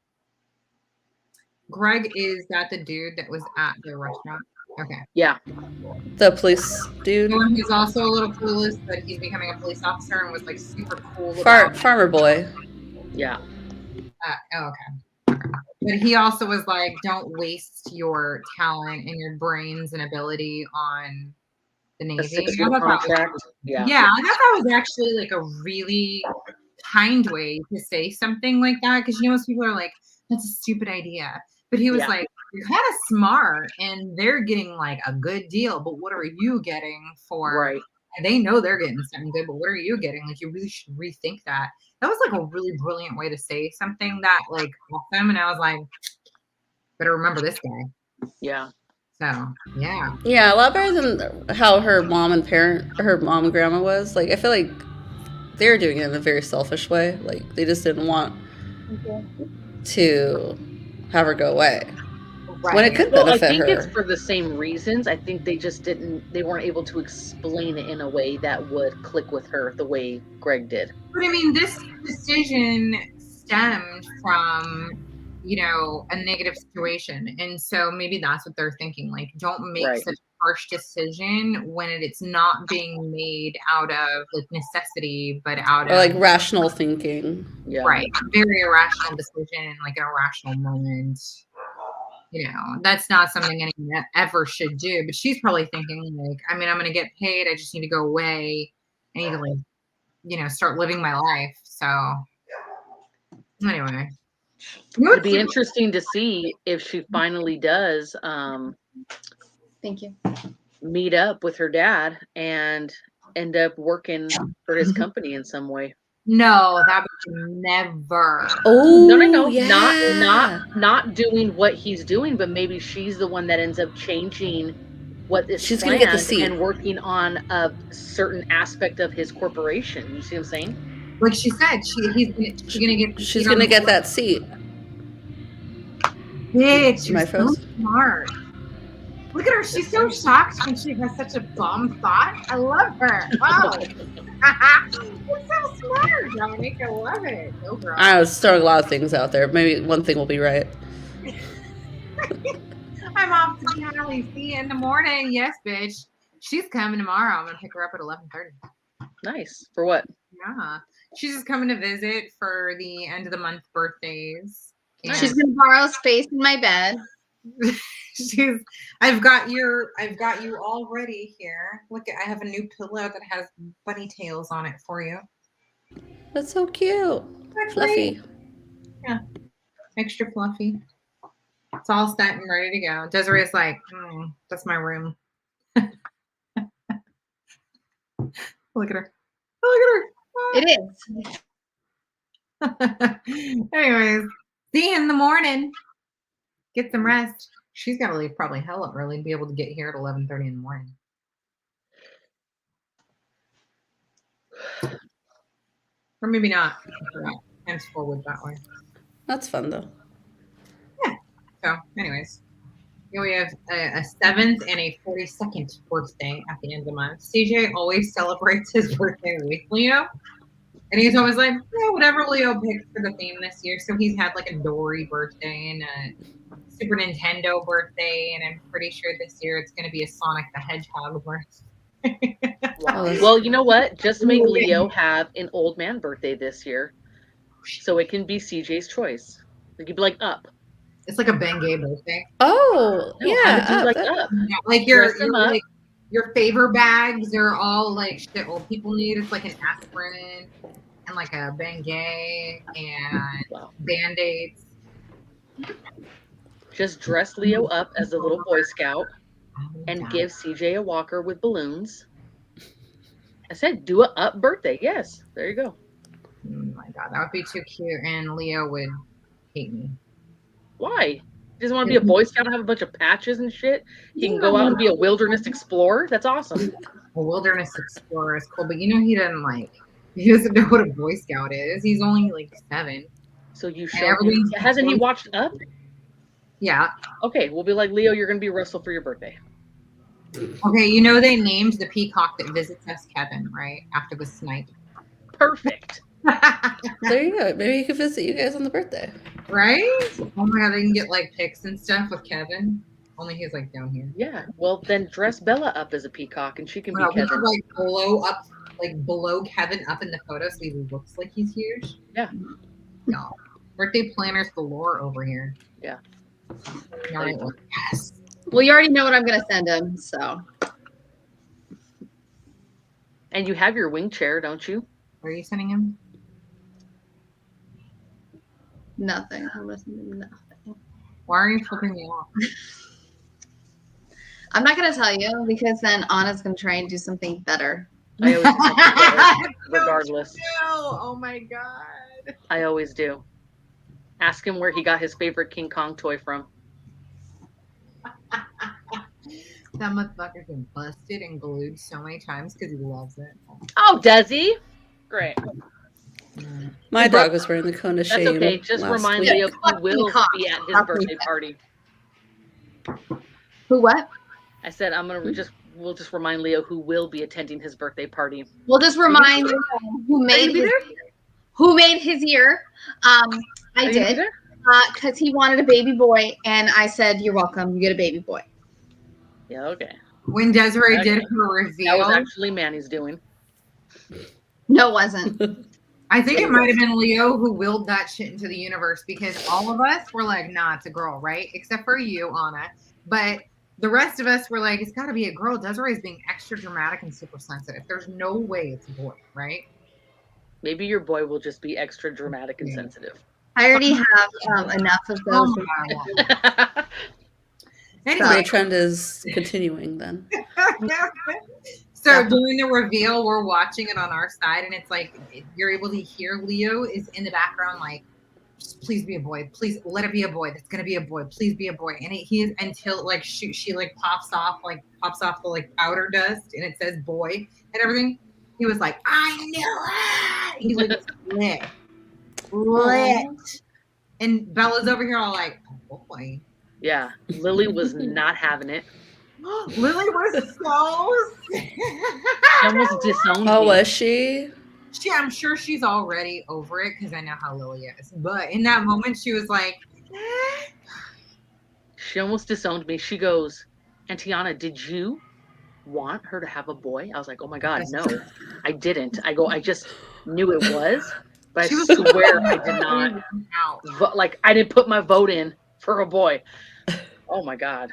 Greg, is that the dude that was at the restaurant? Okay. Yeah. The police dude. The one who's also a little clueless, but he's becoming a police officer and was like super cool about Farmer boy. Yeah. okay. But he also was like, don't waste your talent and your brains and ability on the A Navy. 6-year I thought that was- contract. Yeah. yeah, I thought that was actually like a really kind way to say something like that, because most people are like, that's a stupid idea. But he was Yeah. like, you're kind of smart and they're getting like a good deal, but what are you getting for? Right. And they know they're getting something good, but what are you getting? Like, you really should rethink that. That was like a really brilliant way to say something that like awesome. And I was like, better remember this guy. Yeah. So yeah. Yeah, a lot better than how her mom and grandma was. Like, I feel like they were doing it in a very selfish way. Like, they just didn't want to have her go away. Right. When it could Well, I benefit think her. it's for the same reasons. I think they just they weren't able to explain it in a way that would click with her the way Greg did. But I mean, this decision stemmed from, a negative situation. And so maybe that's what they're thinking. Like, don't make Right. such a harsh decision when it's not being made out of like necessity, but out Or of like rational thinking. Yeah. right, very irrational decision, like an irrational moment. That's not something anyone ever should do. But she's probably thinking like, I'm going to get paid. I just need to go away. I need to like, start living my life. So anyway, It'd be interesting to see if she finally does Thank you. meet up with her dad and end up working for his company in some way. No, that would never. Oh, No. yeah. Not doing what he's doing, but maybe she's the one that ends up changing what is She's gonna get the planned seat. and working on a certain aspect of his corporation. You see what I'm saying? Like she said, she's gonna get that seat. Bitch, Am I you're so froze? smart. Look at her. She's so shocked when she has such a bomb thought. I love her. Wow. You're so smart, Dominic. I love it. Go girl. I was throwing a lot of things out there. Maybe one thing will be right. I'm off to Cali. See you in the morning. Yes, bitch. She's coming tomorrow. I'm gonna pick her up at 11:30. Nice. For what? Yeah. She's just coming to visit for the end of the month birthdays. Nice. She's gonna borrow space in my bed. I've got you all ready here. Look, I have a new pillow that has bunny tails on it for you. That's so cute. Fluffy. Yeah, extra fluffy. It's all set and ready to go. Desiree's like, that's my room. Look at her. Look at her. It is. Anyways, see you in the morning. Get some rest. She's got to leave probably hella early to be able to get here at 11:30 in the morning. Or maybe not. Times forward that way. That's fun though. Yeah. So, anyways, here we have a 7th and a 42nd birthday at the end of the month. CJ always celebrates his birthday with Leo. And he's always like, yeah, whatever Leo picked for the theme this year. So he's had like a Dory birthday and a Super Nintendo birthday. And I'm pretty sure this year it's going to be a Sonic the Hedgehog birthday. Wow. Well, you know what? Just make Leo have an old man birthday this year, so it can be CJ's choice. Like you'd be like Up. It's like a Bengay birthday. Oh, No, yeah. I would do that- Up. Yeah, like your favor bags are all like shit old people need. It's like an aspirin and like a Bengay and Wow. Band-Aids. Just dress Leo up as a little Boy Scout and give CJ a walker with balloons. I said do a Up birthday. Yes, there you go. Oh my god, that would be too cute, and Leo would hate me. Why? He doesn't want to be a Boy Scout and have a bunch of patches and shit. He can go out and be a wilderness explorer. That's awesome. A wilderness explorer is cool, but you know he doesn't know what a Boy Scout is. He's only like 7. So you And show him. everything's Hasn't he Boy- watched Up? Yeah. Okay, we'll be like, Leo, you're going to be Russell for your birthday. Okay, you know they named the peacock that visits us Kevin, right? After the snipe. Perfect. There you go. Maybe he could visit you guys on the birthday. Right? Oh my god, they can get like pics and stuff with Kevin. Only he's like down here. Yeah. Well, then dress Bella up as a peacock and she can be We could Kevin. like below Kevin up in the photo so he looks like he's huge. Yeah. No. Birthday planners galore over here. Yeah. All right, well, yes. Well, you already know what I'm going to send him, so. And you have your wing chair, don't you? Where are you sending him? Nothing. I'm going to send him nothing. Why are you flipping me off? I'm not going to tell you because then Anna's going to try and do something better. I always do something better, regardless. No. Oh my god. I always do. Ask him where he got his favorite King Kong toy from. That motherfucker's been busted and glued so many times because he loves it. Oh, does he? Great. My dog was wearing the cone of That's shame. okay. Just last remind week. Leo who will Cock. be at his Cock. birthday party. Who what? I said we'll just remind Leo who will be attending his birthday party. We'll just remind you who made his year. I Are you did. there? Because he wanted a baby boy, and I said, "You're welcome. You get a baby boy." Yeah, okay. When Desiree Okay. did her That reveal, was actually Manny's doing. No, it wasn't. I think it might have been Leo who willed that shit into the universe because all of us were like, nah, it's a girl, right? Except for you, Anna. But the rest of us were like, it's got to be a girl. Desiree's being extra dramatic and super sensitive. There's no way it's a boy, right? Maybe your boy will just be extra dramatic and Yeah. sensitive. I already have enough of those. Oh my god. So the Anyway, trend is continuing then. so during the reveal, we're watching it on our side, and it's like you're able to hear Leo is in the background, like, "Just please be a boy. Please let it be a boy. That's gonna be a boy. Please be a boy." And he is until like she like pops off the like outer dust, and it says boy and everything. He was like, "I knew it." He like lit. And Bella's over here all like, "Oh boy." Yeah, Lily was not having it. Lily was so She almost disowned Oh, me. was she? I'm sure she's already over it because I know how Lily is. But in that moment, she was like, She almost disowned me. She goes, "And Tiana, did you want her to have a boy?" I was like, "Oh my God, no, I didn't." I go, "I just knew it was, but She I was swear I did not. out. Like, I didn't put my vote in for a boy." Oh my God.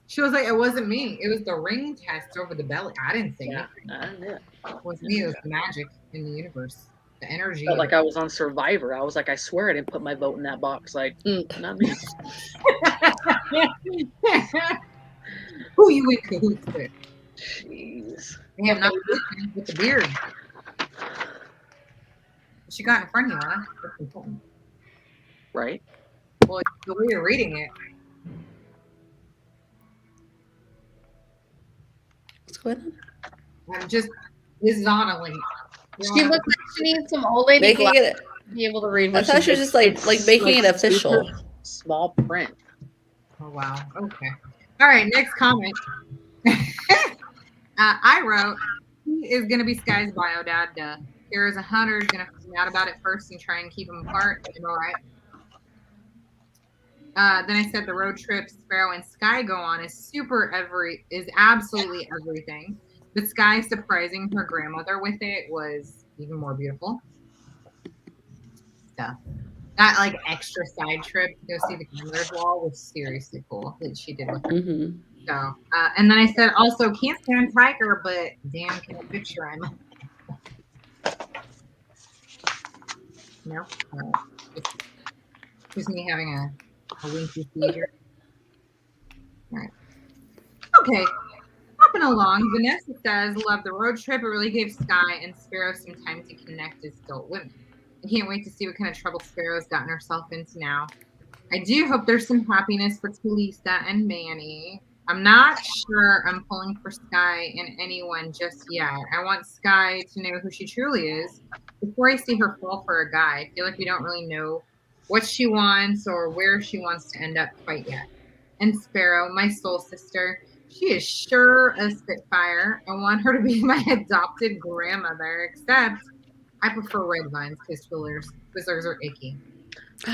She was like, it wasn't me. It was the ring test over the belly. I didn't say Yeah, it. I knew it. It was me. It was the magic in the universe. The energy. Felt of like it. I was on Survivor. I was like, I swear I didn't put my vote in that box. Like, not me. Who you in cahoots with? Jeez. Damn, not with the beard. She got in front of you, huh? That's important. Right? Well, the way you're reading it. What's going on? This is on a link. She looks like she needs some old lady Making glasses it. to be able to read I what thought she was just like making it official. super small print. Oh, wow. Okay. All right, next comment. I wrote, he is going to be Sky's bio dad. Duh. Here's 100, going to find out about it first and try and keep them apart. I'm all right. Then I said the road trip Sparrow and Sky go on is absolutely everything. But Sky surprising her grandmother with it was even more beautiful. So that like extra side trip to go see the grandmother's wall was seriously cool that she did with her. Mm-hmm. So and then I said also can't stand Tiger, but damn, can I picture him? No, just me having a winky seizure. All right. Okay. Hopping along, Vanessa says, love the road trip. It really gave Sky and Sparrow some time to connect as adult women. I can't wait to see what kind of trouble Sparrow's gotten herself into now. I do hope there's some happiness for Talisa and Manny. I'm not sure I'm pulling for Sky and anyone just yet. I want Sky to know who she truly is before I see her fall for a guy. I feel like we don't really know what she wants or where she wants to end up quite yet. And Sparrow, my soul sister, she is sure a spitfire. I want her to be my adopted grandmother, except I prefer red vines because Twizzlers are icky.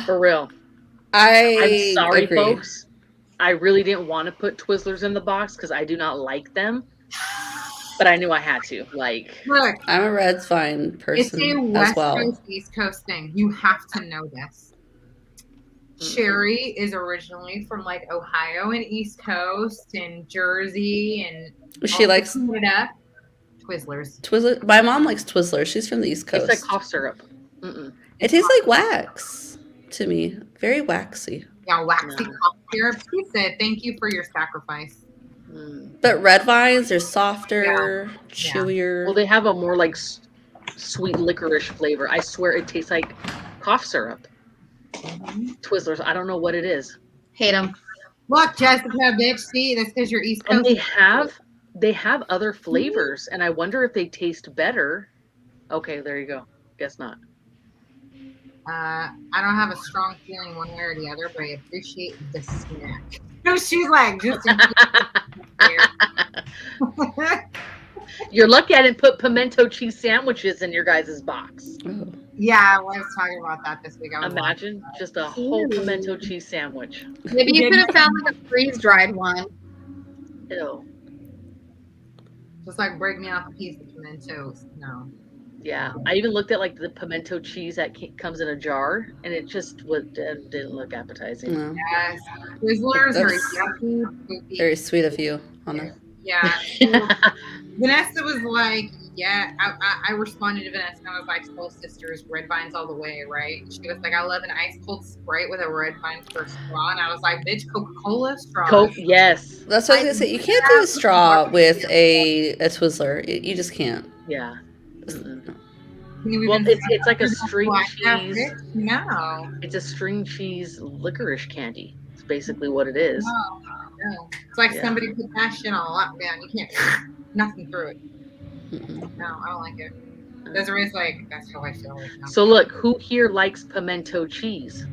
For real. I'm sorry, agree. folks. I really didn't want to put Twizzlers in the box because I do not like them. But I knew I had to. Like, look, I'm a red vine it's person a as West well. Coast, East Coast thing. You have to know this. Sherry is originally from like Ohio and East Coast and Jersey and She likes Canada. Twizzlers. Twizzler. My mom likes Twizzlers. She's from the East Coast. it's like cough syrup. It tastes like wax to me. Very waxy. Yeah, waxy cough syrup. She said, "Thank you for your sacrifice." But red vines are softer, Yeah. chewier. Well, they have a more like sweet licorice flavor. I swear it tastes like cough syrup. Twizzlers. I don't know what it is. Hate them. Look, Jessica, bitch. See, that's because you're East And Coast. they have other flavors, and I wonder if they taste better. Okay, there you go. Guess not. I don't have a strong feeling one way or the other, but I appreciate the snack. No, she's like, just You're lucky I didn't put pimento cheese sandwiches in your guys' box. Oh. yeah, I was talking about that this week. Imagine just a whole pimento cheese sandwich. Maybe you could have found like a freeze-dried one. Ew. Just like break me off a piece of pimentos. No. Yeah, I even looked at like the pimento cheese that comes in a jar, and it just didn't look appetizing. No. Yes. Twizzlers are That's yucky. Poopy. Very sweet of you, Anna. Yeah. Vanessa was like, yeah. I responded to Vanessa and I was like, soul sisters, red vines all the way, right? She was like, I love an ice cold Sprite with a red vine for a straw. And I was like, bitch, Coca-Cola straw. Coke, yes. That's what I was gonna say. You can't do a straw with a Twizzler. You just can't. Yeah. Well, it's like a string cheese. No. It's a string cheese licorice candy. It's basically what it is. No. It's like Yeah. somebody put that shit on lockdown. You can't nothing through it. Mm-mm. No, I don't like it. Desiree's like, that's how I feel right now. So look, who here likes pimento cheese?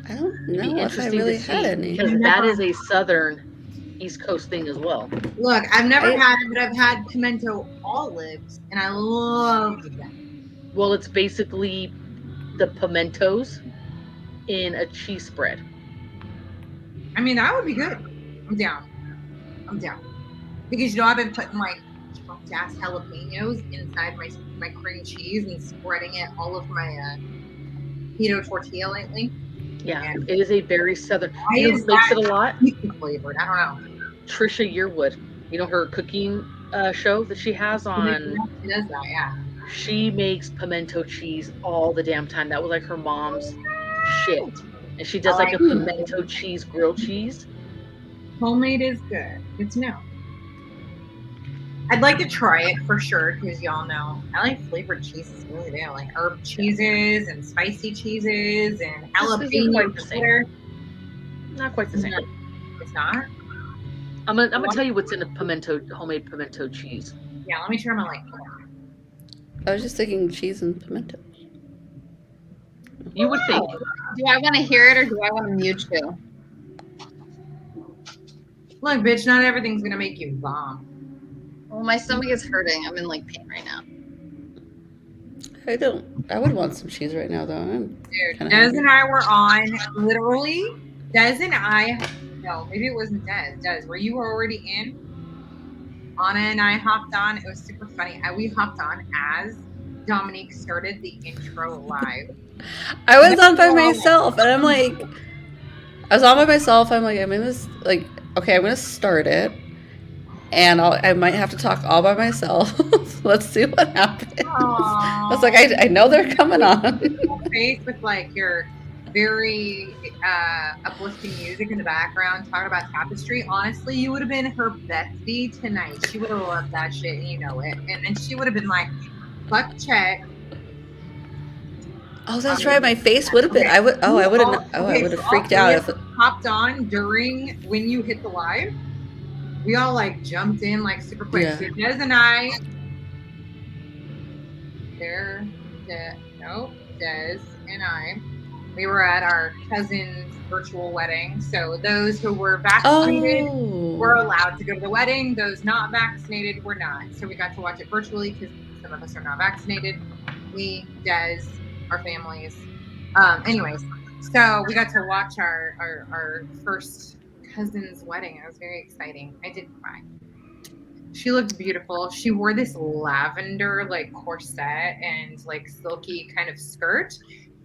I don't It'd be know if I interesting really to see had any. because that is a southern East Coast thing as well. Look, I've never had it, but I've had pimento olives, and I loved them. Well, it's basically the pimentos in a cheese spread. I mean, that would be good. I'm down. Because, you know, I've been putting, like, ass jalapenos inside my cream cheese and spreading it all over my keto tortilla lately. Yeah, And it is a very southern. why You know is who makes that it a lot? pizza flavored? I don't know. Trisha Yearwood. You know her cooking show that she has on. She does that, yeah. She makes pimento cheese all the damn time. That was like her mom's shit. And she does I like a like pimento cheese grilled cheese. homemade is good. Good to know. I'd like to try it for sure because y'all know I like flavored cheeses. Really do. Like herb cheeses and spicy cheeses and This isn't jalapeno quite the same. cheddar. Not quite the same. It's not. I'm gonna tell you what's in a homemade pimento cheese. Yeah, let me try my like. I was just thinking cheese and pimento. You would think. Do I want to hear it or do I want to mute you? Look, bitch, not everything's gonna make you vom. Well, my stomach is hurting. I'm in like pain right now. I would want some cheese right now, though. I'm Dude, kinda Des hungry. and I were on literally. Des and I. No, maybe it wasn't Des. Des, were you already in? Anna and I hopped on. It was super funny. We hopped on as Dominique started the intro live. I was on by myself, and I'm like, I was on by myself. I'm like, I'm in this, like, okay, I'm gonna start it, and I might have to talk all by myself. Let's see what happens. I was like, I know they're coming on. Face with like your very uplifting music in the background, talking about Tapestry. Honestly, you would have been her bestie tonight. She would have loved that shit, and you know it. And then she would have been like, "Fuck Chet." Oh, that's right. My face would have been. I would. Oh, I would have. Oh, I would have freaked out if. Hopped on during when you hit the live. We all like jumped in like super quick. Yeah. So Des and I. Des and I. We were at our cousin's virtual wedding. So those who were vaccinated were allowed to go to the wedding. Those not vaccinated were not. So we got to watch it virtually because some of us are not vaccinated. We, Des, our families. Anyways, so we got to watch our first cousin's wedding. It was very exciting. I did cry. She looked beautiful. She wore this lavender like corset and like silky kind of skirt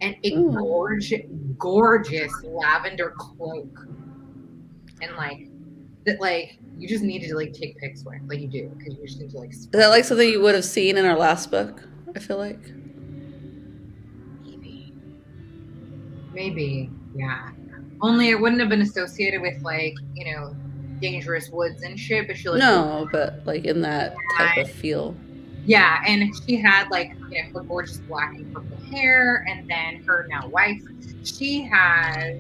and a gorgeous lavender cloak. And like that, like you just need to like take pics with, like you do, because you just need to like. Is that like something you would have seen in our last book? I feel like. Maybe, yeah. Only it wouldn't have been associated with like, you know, dangerous woods and shit, but she looked No, but like in that type of feel. Yeah, and she had like, you know, her gorgeous black and purple hair, and then her now wife, she has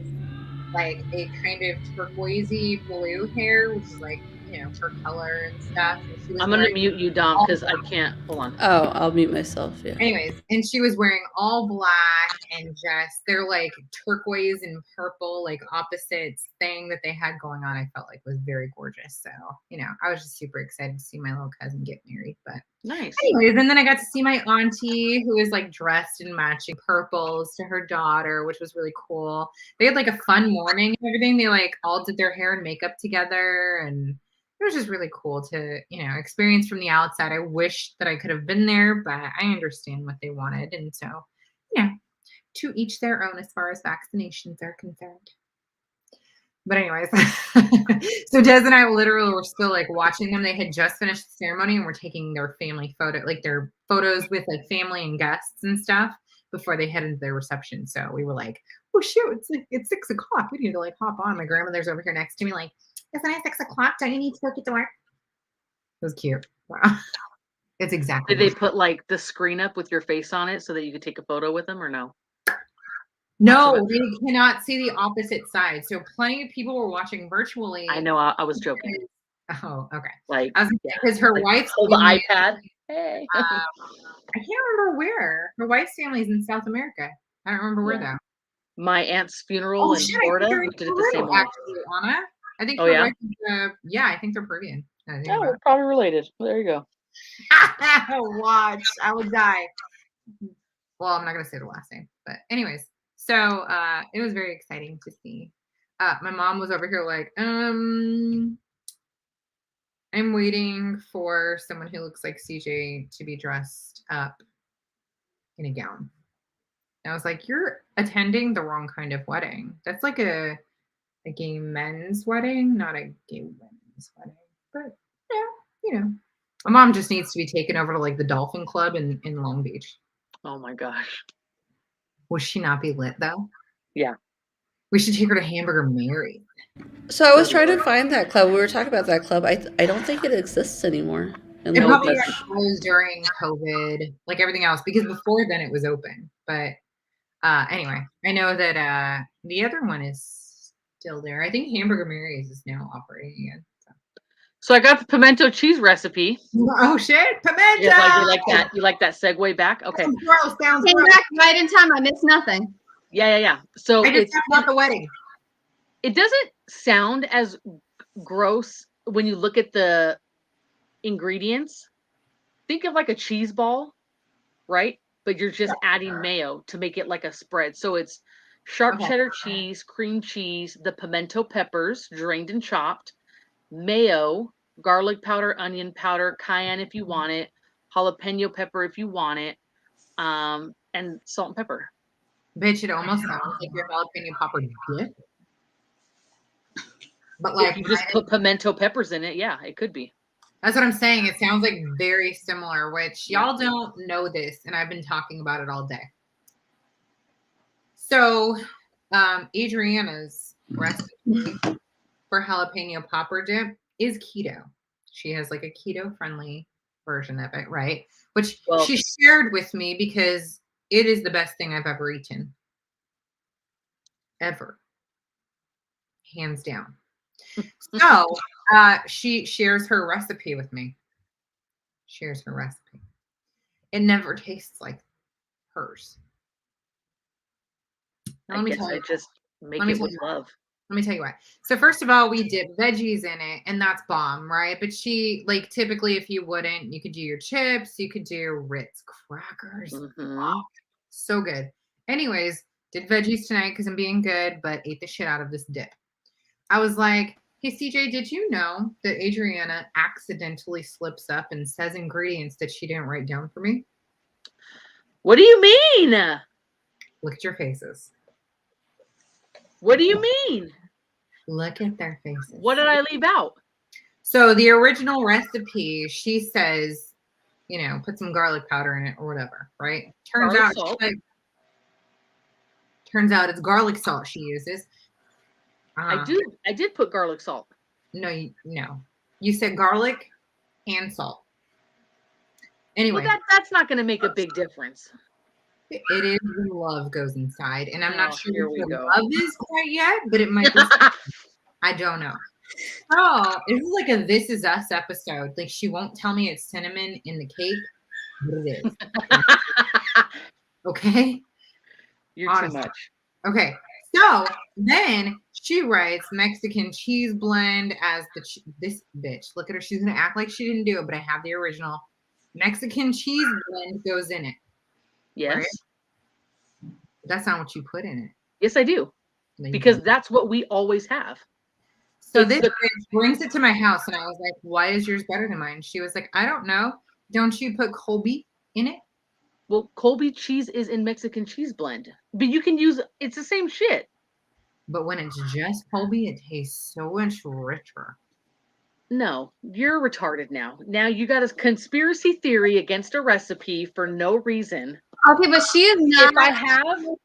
like a kind of turquoisey blue hair, which is like, you know, her color and stuff. And she was I'm gonna mute you, Dom, because I can't. Hold on. Oh, I'll mute myself. Yeah. Anyways, and she was wearing all black and just they're like turquoise and purple, like opposites thing that they had going on. I felt like was very gorgeous. So, you know, I was just super excited to see my little cousin get married. But nice. Anyways, and then I got to see my auntie who was like dressed in matching purples to her daughter, which was really cool. They had like a fun morning and everything. They like all did their hair and makeup together, and it was just really cool to, you know, experience from the outside. I wish that I could have been there, but I understand what they wanted. And so, you know, to each their own as far as vaccinations are concerned. But anyways, so Des and I literally were still like watching them. They had just finished the ceremony and were taking their family photo, like their photos with like family and guests and stuff before they headed to their reception. So we were like, oh shoot, it's 6 o'clock. We need to like hop on. My grandmother's over here next to me, like, isn't it 6 o'clock? Don't you need to go get to work? It was cute. Wow. It's exactly. Did they put like the screen up with your face on it so that you could take a photo with them, or no? No, they cannot see the opposite side. So plenty of people were watching virtually. I know. I was joking. Oh, okay. Like, because her wife's hold the iPad. Hey. I can't remember where. Her wife's family's in South America. I don't remember where though. My aunt's funeral in Florida. We did it the same way. Actually, Anna. I think. Oh yeah. Wife is, yeah, I think they're Peruvian. Yeah, we're probably related. Well, there you go. Watch, I would die. Well, I'm not gonna say the last name, but anyways. So it was very exciting to see. My mom was over here like, I'm waiting for someone who looks like CJ to be dressed up in a gown. And I was like, you're attending the wrong kind of wedding. That's like a gay men's wedding, not a gay women's wedding. But yeah, you know. My mom just needs to be taken over to like the Dolphin Club in Long Beach. Oh my gosh. Would she not be lit though? Yeah. We should take her to Hamburger Mary. So I was trying to find that club. We were talking about that club. I don't think it exists anymore in It Long probably Beach. got closed during COVID, like everything else, because before then it was open. But anyway, I know that the other one is still there. I think Hamburger Mary's is now operating again. So I got the pimento cheese recipe. Oh shit, pimento! You like that? You like that segue back? Okay. Sounds gross. Sounds Came gross. back right in time. I missed nothing. Yeah. So I just talked about the wedding. it doesn't sound as gross when you look at the ingredients. Think of like a cheese ball, right? But you're just adding mayo to make it like a spread. So it's sharp cheddar cheese, cream cheese, the pimento peppers, drained and chopped, mayo, garlic powder, onion powder, cayenne if you want it, jalapeno pepper if you want it, and salt and pepper. Bitch, it almost sounds like your jalapeno popper dip. But like if you just put pimento peppers in it, yeah, it could be. That's what I'm saying. It sounds like very similar, which y'all don't know this, and I've been talking about it all day. So, Adriana's recipe for jalapeno popper dip is keto. She has like a keto-friendly version of it, right? Which she shared with me because it is the best thing I've ever eaten. Ever. Hands down. So she shares her recipe with me. Shares her recipe. It never tastes like hers. I guess I just make it with love. Let me tell you why. So first of all, we dip veggies in it, and that's bomb, right? But she, like, typically, if you wouldn't, you could do your chips, you could do Ritz crackers. Oh, so good. Anyways, did veggies tonight because I'm being good, but ate the shit out of this dip. I was like, hey, CJ, did you know that Adriana accidentally slips up and says ingredients that she didn't write down for me? What do you mean? Look at your faces. What do you mean? Look at their faces. What did I leave out? So the original recipe, she says, you know, put some garlic powder in it or whatever, right? Turns out it's garlic salt she uses. I did put garlic salt. No, you said garlic and salt. Anyway, well, that's not going to make a big difference. It is when love goes inside, and I'm not sure what the love is quite yet, but it might be. I don't know. Oh, this is like a This Is Us episode. Like, she won't tell me it's cinnamon in the cake, but it is. Okay? You're honestly too much. Okay. So then she writes Mexican cheese blend as this bitch. Look at her. She's going to act like she didn't do it, but I have the original. Mexican cheese blend goes in it. Yes. Right? That's not what you put in it. Yes, I do. Because that's what we always have. So this bitch brings it to my house, and I was like, why is yours better than mine? She was like, I don't know. Don't you put Colby in it? Well, Colby cheese is in Mexican cheese blend. But you can use, it's the same shit. But when it's just Colby, it tastes so much richer. No, you're retarded now. Now you got a conspiracy theory against a recipe for no reason. Okay, but she is not.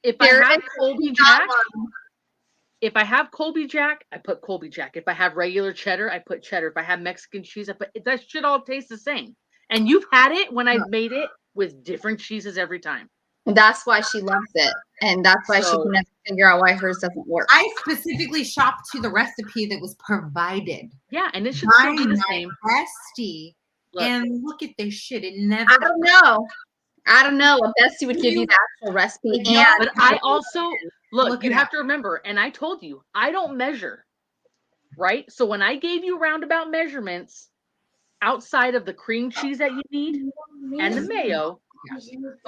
If I have Colby Jack, if I have Colby Jack, I put Colby Jack. If I have regular cheddar, I put cheddar. If I have Mexican cheese, I put that shit all tastes the same. And you've had it when I've made it with different cheeses every time. And that's why she loves it. And that's why she can never figure out why hers doesn't work. I specifically shopped to the recipe that was provided. Yeah, and it should still be the same. Bestie. And look at this shit. It never. I don't know. A bestie would give you the actual recipe. But I also look you have to remember, and I told you, I don't measure. Right? So when I gave you roundabout measurements outside of the cream cheese that you need and the mayo.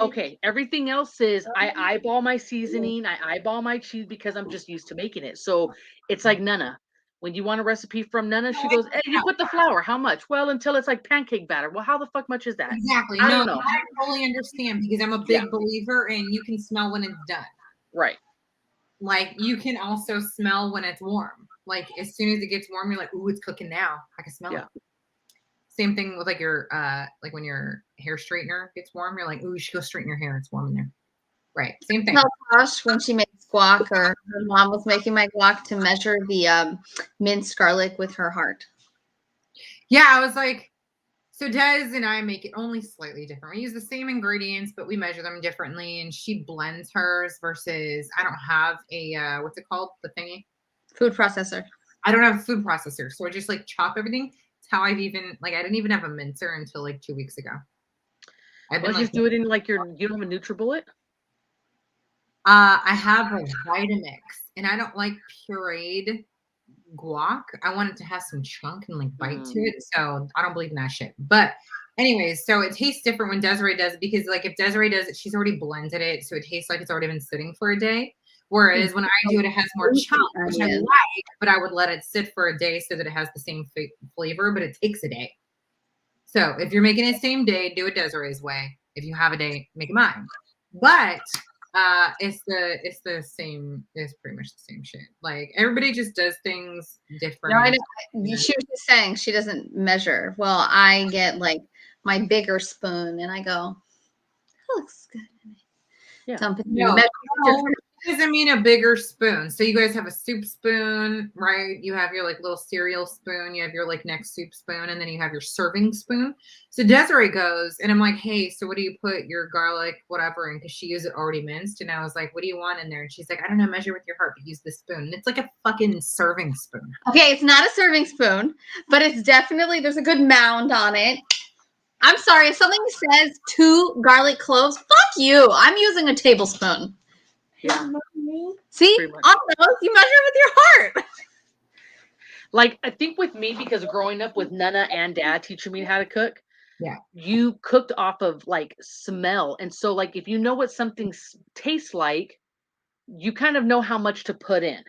Okay, everything else is I eyeball my seasoning, I eyeball my cheese because I'm just used to making it. So it's like Nana. When you want a recipe from Nana, she goes, "Hey, you put the flour. How much? Well, until it's like pancake batter. Well, how the fuck much is that?" Exactly. I No, don't know. I totally understand because I'm a big believer in you can smell when it's done. Right. Like you can also smell when it's warm. Like as soon as it gets warm, you're like, "Ooh, it's cooking now. I can smell it." Same thing with like your like when your hair straightener gets warm, you're like, "Ooh, you should go straighten your hair. It's warm in there." Right. Same thing. Tell Tosh when she makes guac, or her mom was making my guac, to measure the minced garlic with her heart. Yeah, I was like, so Des and I make it only slightly different. We use the same ingredients, but we measure them differently. And she blends hers versus I don't have a what's it called? The thingy? Food processor. I don't have a food processor. So I just like chop everything. It's how I've even like I didn't even have a mincer until like 2 weeks ago. I've been Well, just do it in like you don't have a NutriBullet? I have a Vitamix and I don't like pureed guac. I want it to have some chunk and like bite to it. So I don't believe in that shit. But anyways, so it tastes different when Desiree does it because like if Desiree does it, she's already blended it. So it tastes like it's already been sitting for a day. Whereas when I do it, it has more chunk, which I like, but I would let it sit for a day so that it has the same flavor, but it takes a day. So if you're making it same day, do it Desiree's way. If you have a day, make it mine. But it's the same. It's pretty much the same shit. Like everybody just does things different. No, I don't. She was just saying she doesn't measure. Well, I get like my bigger spoon, and I go, "That looks good." Yeah. Dump it. No, it doesn't mean a bigger spoon. So you guys have a soup spoon, right? You have your like little cereal spoon. You have your like next soup spoon, and then you have your serving spoon. So Desiree goes, and I'm like, "Hey, so what do you put your garlic, whatever?" And because she used it already minced, and I was like, "What do you want in there?" And she's like, "I don't know, measure with your heart, but use this spoon." And it's like a fucking serving spoon. Okay, it's not a serving spoon, but it's definitely there's a good mound on it. I'm sorry, if something says 2 garlic cloves, fuck you. I'm using a tablespoon. Yeah. See, Pretty much. on those, you measure with your heart. Like I think with me, because growing up with Nana and Dad teaching me how to cook, Yeah. you cooked off of like smell. And so like if you know what something tastes like, you kind of know how much to put in.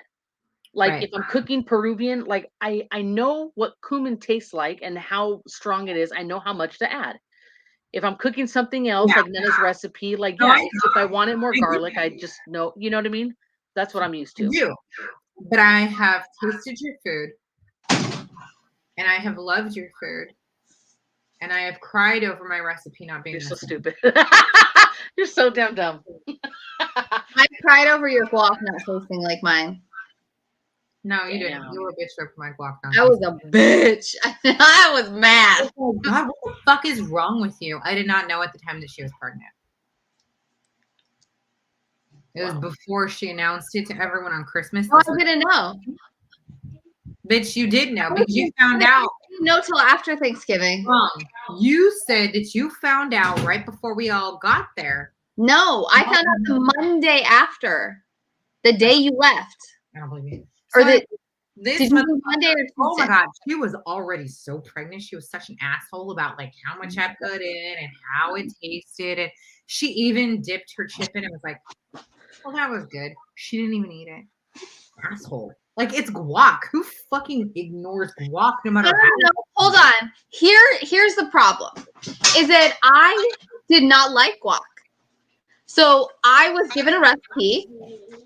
Like Right. if I'm cooking Peruvian, like I know what cumin tastes like and how strong it is. I know how much to add. If I'm cooking something else, like Nana's recipe, like No, yeah, I if I wanted more garlic, I just know, you know what I mean? That's what I'm used I to. do. But I have tasted your food, and I have loved your food, and I have cried over my recipe not being You're so the same. stupid. You're so damn dumb. I cried over your guac not tasting like mine. No, you didn't. Damn. You were a bitch over my guac. I was a bitch. I was mad. Oh God, what the fuck is wrong with you? I did not know at the time that she was pregnant. It was before she announced it to everyone on Christmas. Oh, I didn't know. Bitch, you did know because you found out. I didn't know till after Thanksgiving. Wrong. You said that you found out right before we all got there. No, I found out the Monday after, the day you left. I don't believe you. Or So the this did you do Monday or Tuesday? Oh my God, she was already so pregnant. She was such an asshole about like how much I put in and how it tasted. And she even dipped her chip in and was like, well, that was good. She didn't even eat it. Asshole. Like it's guac. Who fucking ignores guac no matter No, hold on. Here's the problem. Is that I did not like guac. So I was given a recipe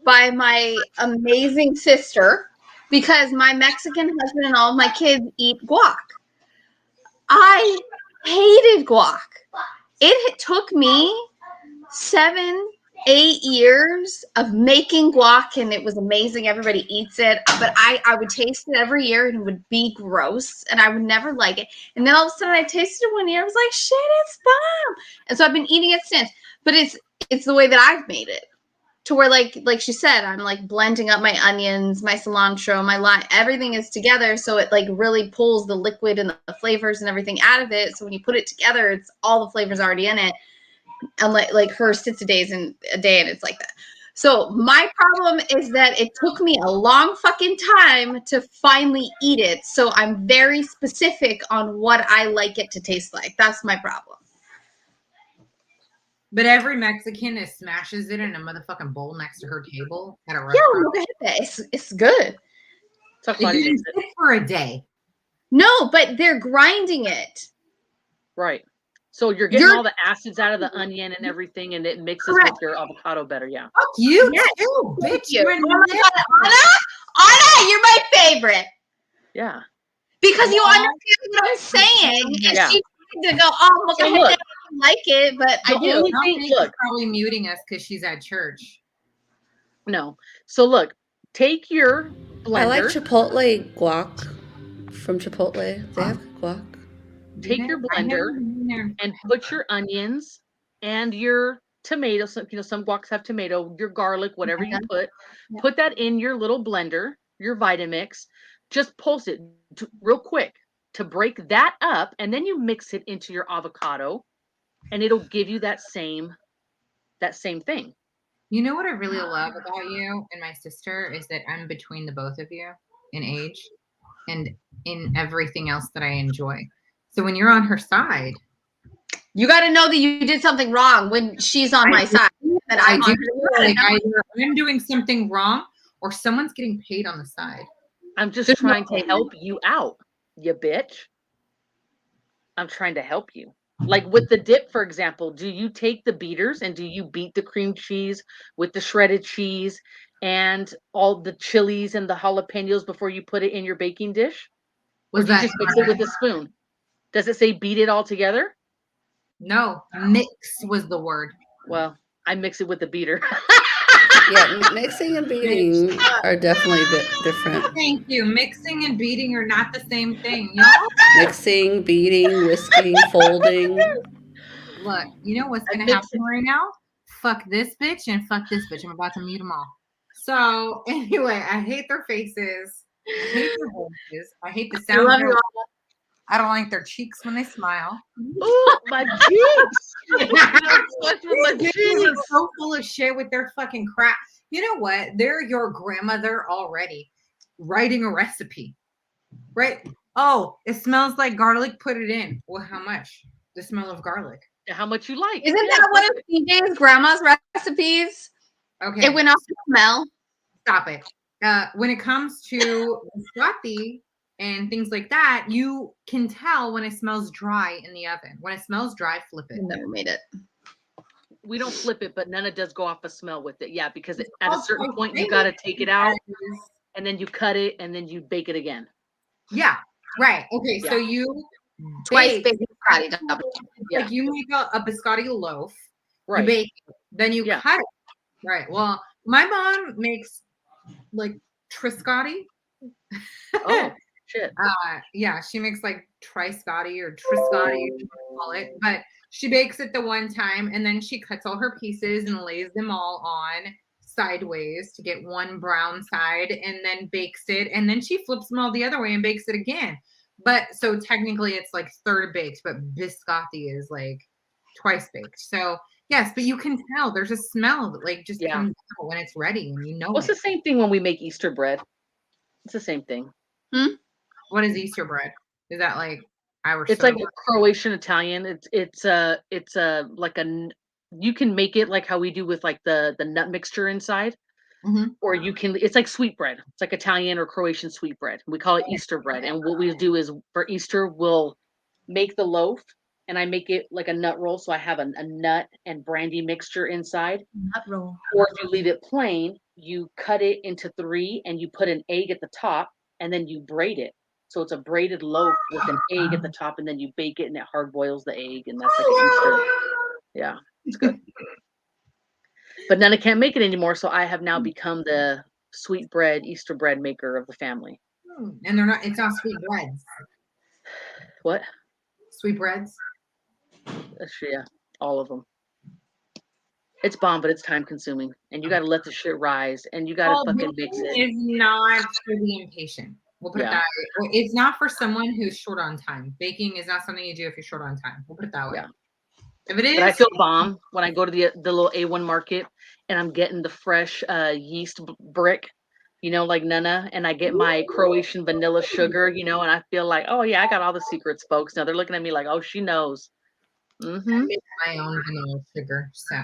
by my amazing sister because my Mexican husband and all of my kids eat guac. I hated guac. It took me 7-8 years of making guac, and it was amazing. Everybody eats it, but I would taste it every year, and it would be gross, and I would never like it. And then all of a sudden, I tasted it one year. I was like, "Shit, it's bomb!" And so I've been eating it since. But it's the way that I've made it, to where like she said, I'm like blending up my onions, my cilantro, my lime, everything is together, so it like really pulls the liquid and the flavors and everything out of it. So when you put it together, it's all the flavors already in it. And like hers sits a day and it's like that. So my problem is that it took me a long fucking time to finally eat it. So I'm very specific on what I like it to taste like. That's my problem. But every Mexican smashes it in a motherfucking bowl next to her table at a Yeah, restaurant. look at that. It's good. That's It how Claudia didn't makes it. sit for a day. No, but they're grinding it. Right. So you're getting You're- all the acids out of the onion and everything, and it mixes Correct. with your avocado better. Yeah. Fuck you Yes. too, bitch. you. You're Oh my God, Anna, you're my favorite. Yeah. Because you Well, understand what I'm saying. And Yeah. she tried to go, oh, look, So I look, don't like it, but I the do. only I thing, think she's look, probably muting us because she's at church. no. So look, take your blender. I like Chipotle guac from Chipotle. They have good guac. Take your blender and put your onions and your tomatoes. Some guacs have tomato, your garlic, whatever you put. Yeah. Put that in your little blender, your Vitamix. Just pulse it real quick to break that up, and then you mix it into your avocado, and it'll give you that same thing. You know what I really love about you and my sister is that I'm between the both of you in age and in everything else that I enjoy. So when you're on her side, You got to know that you did something wrong when she's on my side. That I I'm do on her like side. either I'm doing something wrong or someone's getting paid on the side. I'm just There's no trying to payment. help you out, you bitch. I'm trying to help you. Like with the dip, for example, do you take the beaters and do you beat the cream cheese with the shredded cheese and all the chilies and the jalapenos before you put it in your baking dish? Or Was do you that just mix it with a spoon? Does it say beat it all together? no mix was the word. Well, I mix it with the beater. Yeah, mixing and beating are definitely a bit different. Thank you. Mixing and beating are not the same thing, y'all. Mixing, beating, whisking, folding. Look, you know what's I gonna mix happen right now? Fuck this bitch and fuck this bitch. I'm about to mute them all. So anyway, I hate their faces. I hate their voices. I hate the I sound. love you all. I don't like their cheeks when they smile. Ooh, my cheeks. My They're cheeks. so full of shit with their fucking crap. You know what? They're your grandmother already writing a recipe, right? Oh, it smells like garlic. Put it in. Well, how much? The smell of garlic. How much you like? Isn't Yeah, that one of CJ's grandma's recipes? Okay. It went off the smell. Stop it. When it comes to biscotti and things like that, you can tell when it smells dry in the oven. When it smells dry, flip it. Never made it. we don't flip it, but none of does go off a smell with it. Yeah, because at a Oh, certain I point you think got to take it out that is- and then you cut it and then you bake it again. Yeah, right. Okay, so Yeah. you Twice bake, baked biscotti dough. like you make a biscotti loaf, you Right. bake it, then you Yeah. cut it. Right. Well, my mom makes like triscotti. Oh, shit. Yeah, she makes like triscotti or triscotti, you call it. But she bakes it the one time and then she cuts all her pieces and lays them all on sideways to get one brown side and then bakes it. And then she flips them all the other way and bakes it again. But so technically it's like third baked, but biscotti is like twice baked. So yes, but you can tell there's a smell that like just Yeah. comes out when it's ready and you know Well, it's it. the same thing when we make Easter bread. It's the same thing. What is Easter bread? Is that like Irish? It's like soda? Croatian Italian. It's like you can make it like how we do with like the nut mixture inside, Mhm. or you can. It's like sweet bread. It's like Italian or Croatian sweet bread. We call it Easter bread. And what we do is for Easter we'll make the loaf, and I make it like a nut roll. So I have a nut and brandy mixture inside. Nut roll. Or if you leave it plain, you cut it into 3 and you put an egg at the top, and then you braid it. So it's a braided loaf with an egg at the top, and then you bake it, and it hard boils the egg, and that's like an Easter. Yeah, it's good. But Nana can't make it anymore, so I have now become the sweet bread Easter bread maker of the family. And they're not. It's not sweet breads. What? Sweet breads. Yeah, all of them. It's bomb, but it's time consuming, and you got to let the shit rise, and you got to fucking mix it. Is not for the impatient. We'll put it Yeah. that way. It's not for someone who's short on time. Baking is not something you do if you're short on time. We'll put it that way. Yeah. If it is, But I feel bomb when I go to the little A1 market and I'm getting the fresh yeast brick, like Nana, and I get my Croatian vanilla sugar, and I feel like, oh yeah, I got all the secrets, folks. Now they're looking at me like, oh, she knows. I make my own vanilla sugar. So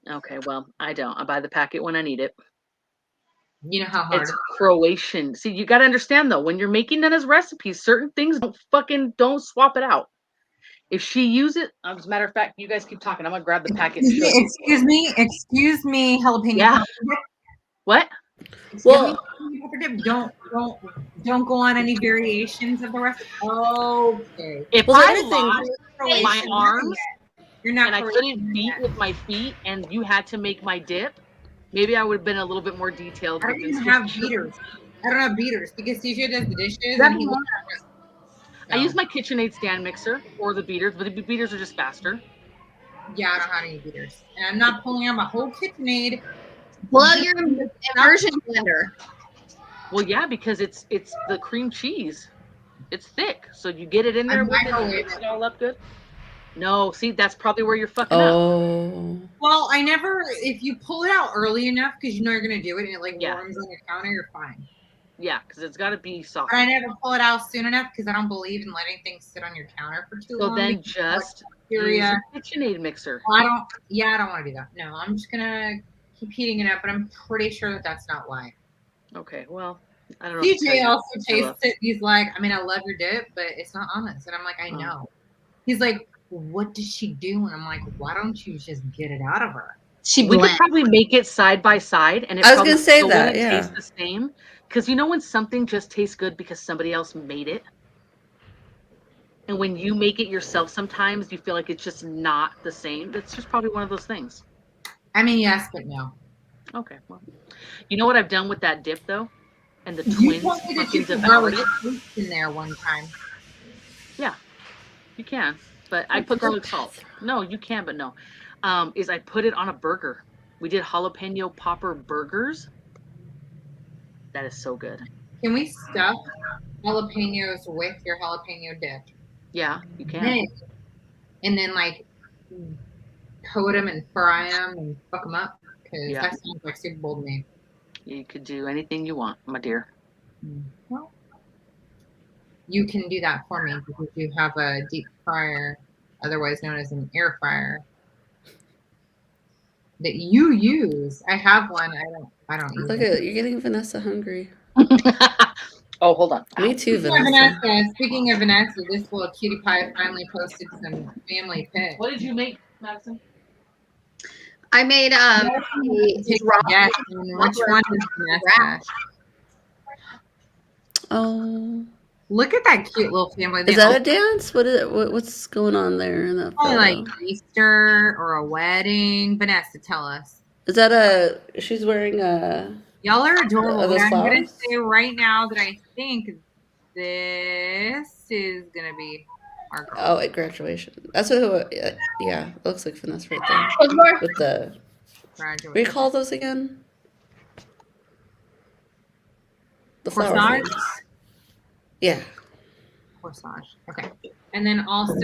Okay, well, I don't. I buy the packet when I need it. You know how hard It's Croatian. See, you got to understand though, when you're making Nana's recipes, certain things don't swap it out. If she use it, as a matter of fact, you guys keep talking. I'm gonna grab the packet. And show you. Excuse me, jalapeno Yeah. pepper dip. What? Excuse Well- me, jalapeno pepper dip. Don't go on any variations of the recipe. Okay. If Well, the I other thing- lost my Croatian, arms you're not and I Croatian couldn't beat yet. with my feet, and you had to make my dip, maybe I would have been a little bit more detailed. I don't even have beaters. I don't have beaters because TJ does the dishes and he looks at it. I use my KitchenAid stand mixer or the beaters, but the beaters are just faster. Yeah, I don't have any beaters. And I'm not pulling out my whole KitchenAid. Pull out your immersion blender. Well, yeah, because it's the cream cheese. It's thick, so you get it in there with it, and mix it all up good. No, see, that's probably where you're fucking up. Oh. Well, if you pull it out early enough because you know you're going to do it and it Yeah. warms on your counter, you're fine. Yeah, because it's got to be soft. But I never pull it out soon enough because I don't believe in letting things sit on your counter for too So long. then because, just use bacteria. a KitchenAid mixer. Well, I don't want to do that. No, I'm just going to keep heating it up, but I'm pretty sure that that's not why. Okay, well, I don't know. if DJ it's also because tastes it. He's like, I mean, I love your dip, but it's not on this. And I'm like, I know. He's like, what does she do? And I'm like, why don't you just get it out of her? She we could blends. probably make it side by side, and it I was probably gonna say still that, wouldn't yeah. taste the same. Because you know when something just tastes good because somebody else made it, and when you make it yourself, sometimes you feel like it's just not the same. That's just probably one of those things. I mean, yes, but no. Okay, well, you know what I've done with that dip though, and the You twins told me that you fucking could garlic devoured it. paste in there one time. Yeah, you can, but I put garlic salt. No, you can, but no. Is I put it on a burger. We did jalapeno popper burgers. That is so good. Can we stuff jalapenos with your jalapeno dip? Yeah, you can. And then like coat them and fry them and fuck them up? Because Yeah. that sounds like Super Bowl to me. You could do anything you want, my dear. Well, you can do that for me because you have a deep fryer, otherwise known as an air fryer, that you use. I have one. I don't use Look it. at you're getting Vanessa hungry. Oh, hold on. Me too, Speaking of Vanessa, this little cutie pie finally posted some family pics. What did you make, Madison? I made Take a guess on which one is Vanessa. Oh. Look at that cute little family. Is that a dance? What is it? What's going on there in that Probably photo? like Easter or a wedding? Vanessa, tell us. Is that she's wearing a Y'all are adorable. Are those But I'm gonna flowers? say right now that I think this is gonna be our girl. oh at graduation. That's what yeah, it looks like Vanessa right there. What's more? With the what do you Graduate. call those again? The flower Corsage? things. Yeah. Corsage. Okay. And then also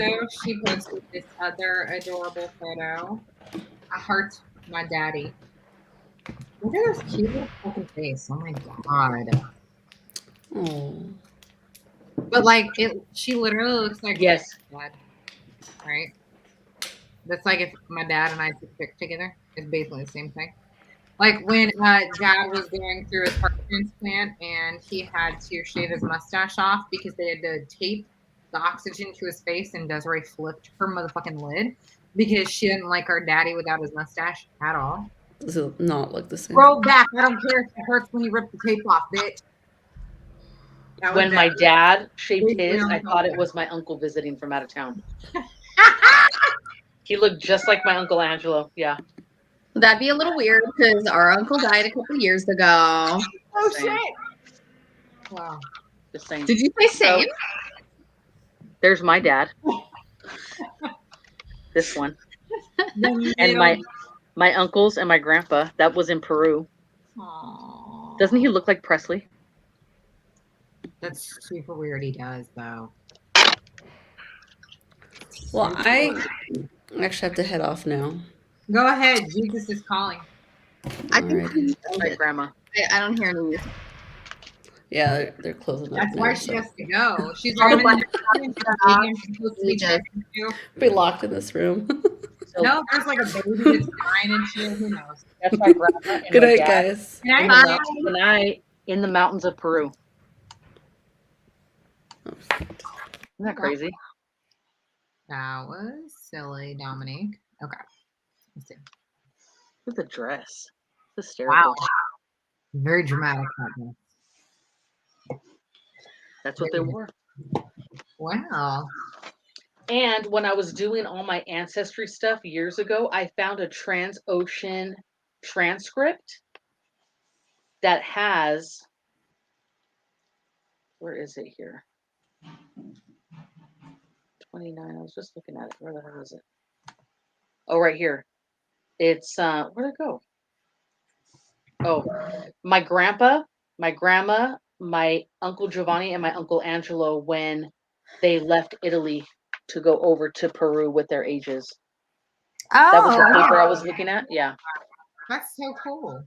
she posted this other adorable photo. I heart my daddy. Look at this cute little fucking face. Oh my god. Oh. But like she literally looks like Yes. my dad. Right? That's like if my dad and I took a pic together. It's basically the same thing. Like when dad was going through his heart transplant and he had to shave his mustache off because they had to tape the oxygen to his face and Desiree flipped her motherfucking lid because she didn't like our daddy without his mustache at all. Does it not look the same? Roll back. I don't care if it hurts when you rip the tape off, bitch. That was When my dad shaved Basically his, on I the thought it podcast. was my uncle visiting from out of town. He looked just like my Uncle Angelo. Yeah. That'd be a little weird because our uncle died a couple years ago. Oh Same. shit. Wow. Just saying. Did you say same? There's my dad. This one. The And my uncles and my grandpa. That was in Peru. Aw. Doesn't he look like Presley? That's super weird. He does though. Well, I actually have to head off now. Go ahead. Jesus is calling. I think Alright. My grandma. I don't hear any music. Yeah, they're closing up. That's now, why so. she has to go. She's Oh, like, but- I'm in the We just- Be locked in this room. So No, there's like a baby that's crying and shit. Who knows? that's my grandma and Good my night, dad guys. Good night, Bye. Bye. Good night in the mountains of Peru. Isn't that crazy? That was silly, Dominique. Okay. Let's see. Look at the dress. It's hysterical. Wow. Very dramatic. Happening. That's what they wore. Wow. And when I was doing all my ancestry stuff years ago, I found a Transocean transcript that has, where is it here? 29. I was just looking at it. Where the hell is it? Oh, right here. It's where'd it go? Oh, my grandpa, my grandma, my uncle Giovanni, and my uncle Angelo when they left Italy to go over to Peru with their ages. That was the paper I was looking at. Yeah. That's so cool.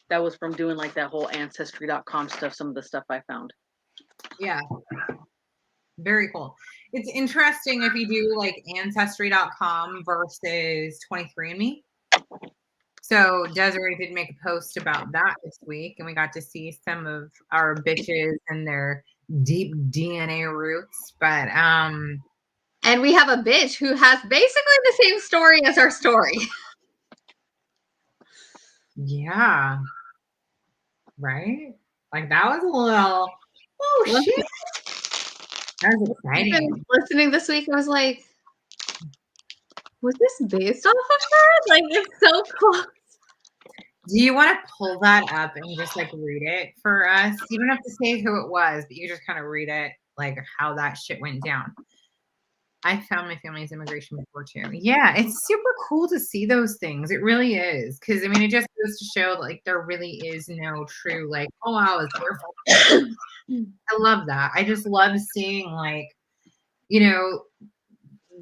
That was from doing like that whole ancestry.com stuff, some of the stuff I found. Yeah. Very cool. It's interesting if you do like ancestry.com versus 23andMe. So Desiree did make a post about that this week, and we got to see some of our bitches and their deep DNA roots. But And we have a bitch who has basically the same story as our story. yeah. Right? Like that was a little shit. That was exciting. Listening this week, I was like, was this based off of her? Like, it's so close. Do you want to pull that up and just like read it for us? You don't have to say who it was, but you just kind of read it, like how that shit went down. I found my family's immigration before too. Yeah, it's super cool to see those things. It really is. Because I mean, it just goes to show like there really is no true, like, oh wow, it's their fault. I love that. I just love seeing like, you know,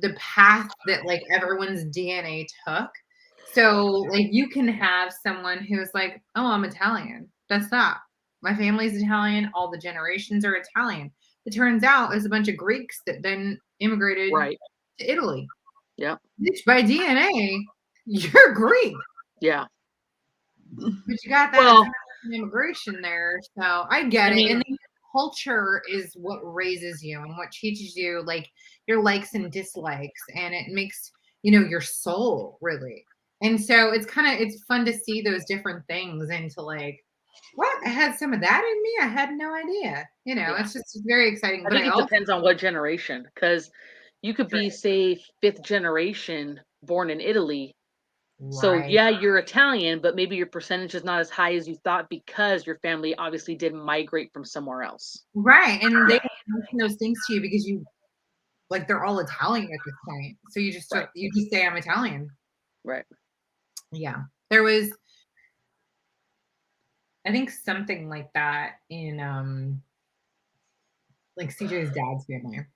the path that like everyone's DNA took. So like you can have someone who's like, oh, I'm Italian. That's that. My family's Italian. All the generations are Italian. It turns out there's a bunch of Greeks that then immigrated to Italy. Yeah. Which by DNA, you're Greek. Yeah. But you got that immigration there. So I get it. And the culture is what raises you and what teaches you like your likes and dislikes. And it makes, you know, your soul really. And so it's fun to see those different things and to like, what? I had some of that in me. I had no idea. You know, it's just very exciting. I think it depends on what generation, because you could be, say, 5th generation born in Italy. Right. So yeah, you're Italian, but maybe your percentage is not as high as you thought because your family obviously did migrate from somewhere else. Right. And they mention those things to you because you like they're all Italian at this point. So you just you just say I'm Italian. Right. Yeah. There was I think something like that in like CJ's dad's family.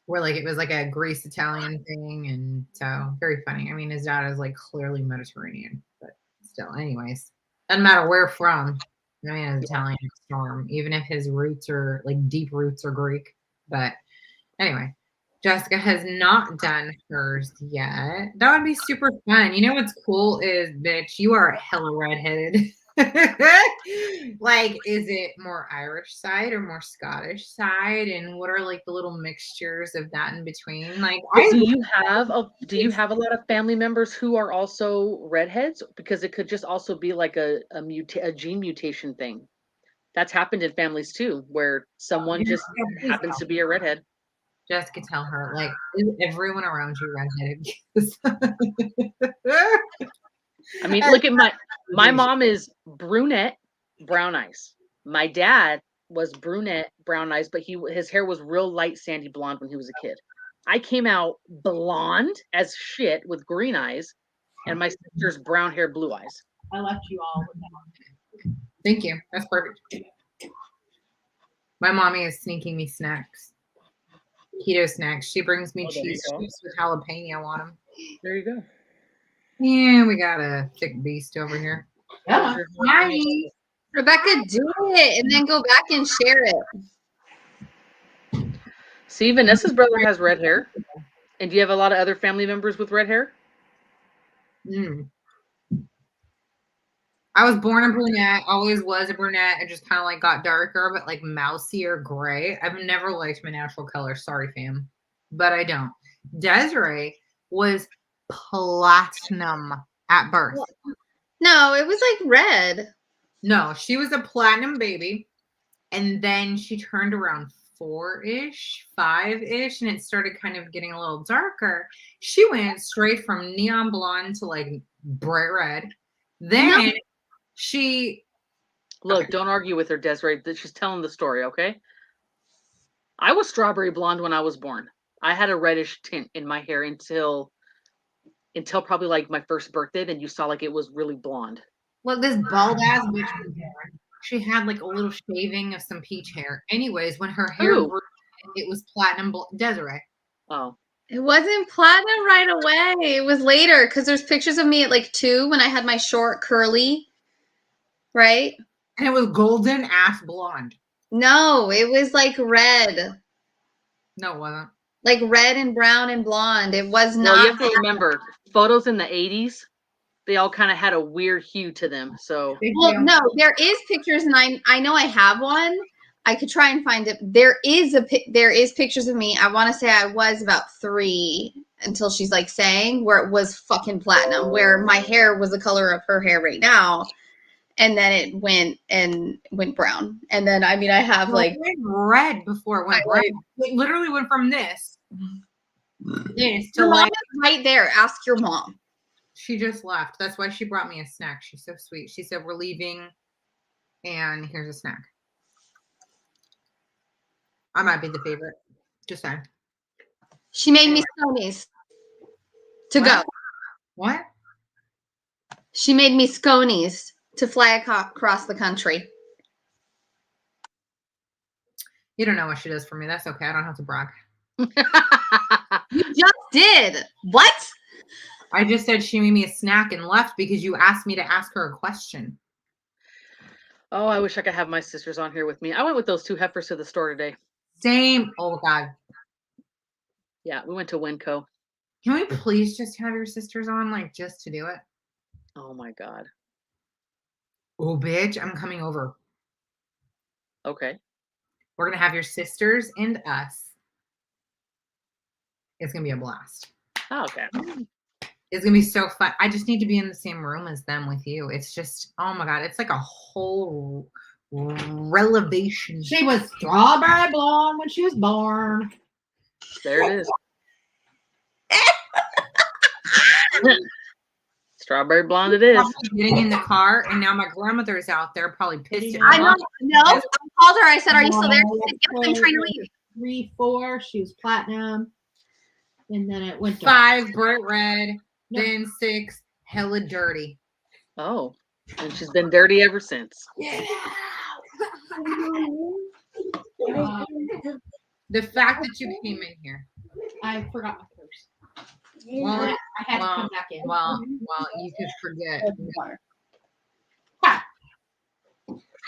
Where like it was like a Greece Italian thing, and so very funny. I mean, his dad is like clearly Mediterranean, but still, anyways, doesn't matter where from. I mean, it's Italian storm, even if his roots are like deep roots are Greek. But anyway, Jessica has not done hers yet. That would be super fun. You know what's cool is, bitch, you are hella redheaded. Like, is it more Irish side or more Scottish side? And what are like the little mixtures of that in between? Like, do you have a lot of family members who are also redheads? Because it could just also be like a gene mutation thing. That's happened in families too, where someone just happens to be a redhead. Jessica, tell her, like, is everyone around you redheaded? I mean, look at my mom is brunette, brown eyes. My dad was brunette, brown eyes, but his hair was real light sandy blonde when he was a kid. I came out blonde as shit with green eyes, and my sister's brown hair, blue eyes. I left you all with that. Thank you. That's perfect. My mommy is sneaking me snacks. Keto snacks. She brings me cheese strips with jalapeno on them. There you go. Yeah, we got a thick beast over here. Yeah. Hi. Rebecca, do it and then go back and share it. See, Vanessa's brother has red hair. And do you have a lot of other family members with red hair? I was born a brunette, always was a brunette. It just kind of like got darker, but like mousy gray. I've never liked my natural color. Sorry, fam, but I don't. Desiree was platinum at birth. No, it was like red. No, she was a platinum baby, and then she turned around 4-ish, 5-ish, and it started kind of getting a little darker. She went straight from neon blonde to like bright red. Then she Look, don't argue with her, Desiree. She's telling the story, okay? I was strawberry blonde when I was born. I had a reddish tint in my hair until probably like my first birthday. Then you saw like it was really blonde. Well, this bald ass bitch was born. She had like a little shaving of some peach hair. Anyways, when her hair grew, it was platinum Desiree. Oh. It wasn't platinum right away. It was later because there's pictures of me at like 2 when I had my short curly, right? And it was golden ass blonde. No, it was like red. No, it wasn't. Like red and brown and blonde. It was not. Well, you have to remember, photos in the 80s, they all kind of had a weird hue to them. So well, no, there is pictures, and I know I have one. I could try and find it. There is pictures of me. I want to say I was about 3 until she's like saying where it was fucking platinum, where my hair was the color of her hair right now, and then it went brown, and then I have like it went red before it went brown. It literally went from this to your mom like is right there. Ask your mom. She just left. That's why she brought me a snack. She's so sweet. She said we're leaving, and here's a snack. I might be the favorite. Just saying. She made me sconies to go. What? She made me sconies to fly across the country. You don't know what she does for me. That's okay. I don't have to brag. You just did. What? I just said she made me a snack and left because you asked me to ask her a question. Oh, I wish I could have my sisters on here with me. I went with those 2 heifers to the store today. Same. Oh, God. Yeah, we went to Winco. Can we please just have your sisters on, like, just to do it? Oh, my God. Oh, bitch, I'm coming over. Okay. We're going to have your sisters and us. It's going to be a blast. Oh, okay. It's going to be so fun. I just need to be in the same room as them with you. It's just, oh, my God. It's like a whole revelation. She was strawberry blonde when she was born. There it is. Strawberry blonde it is. Getting in the car, and now my grandmother's out there probably pissed at I me. know. No, I called her. I said, "Are you still there?" She said, "Yes, I'm trying to leave." 3, 4, she was platinum. And then it went 5, bright red. Then 6, hella dirty. Oh, and she's been dirty ever since. The fact that you came in here. I forgot my purse. Well, I had to come back in. Well, you could forget. I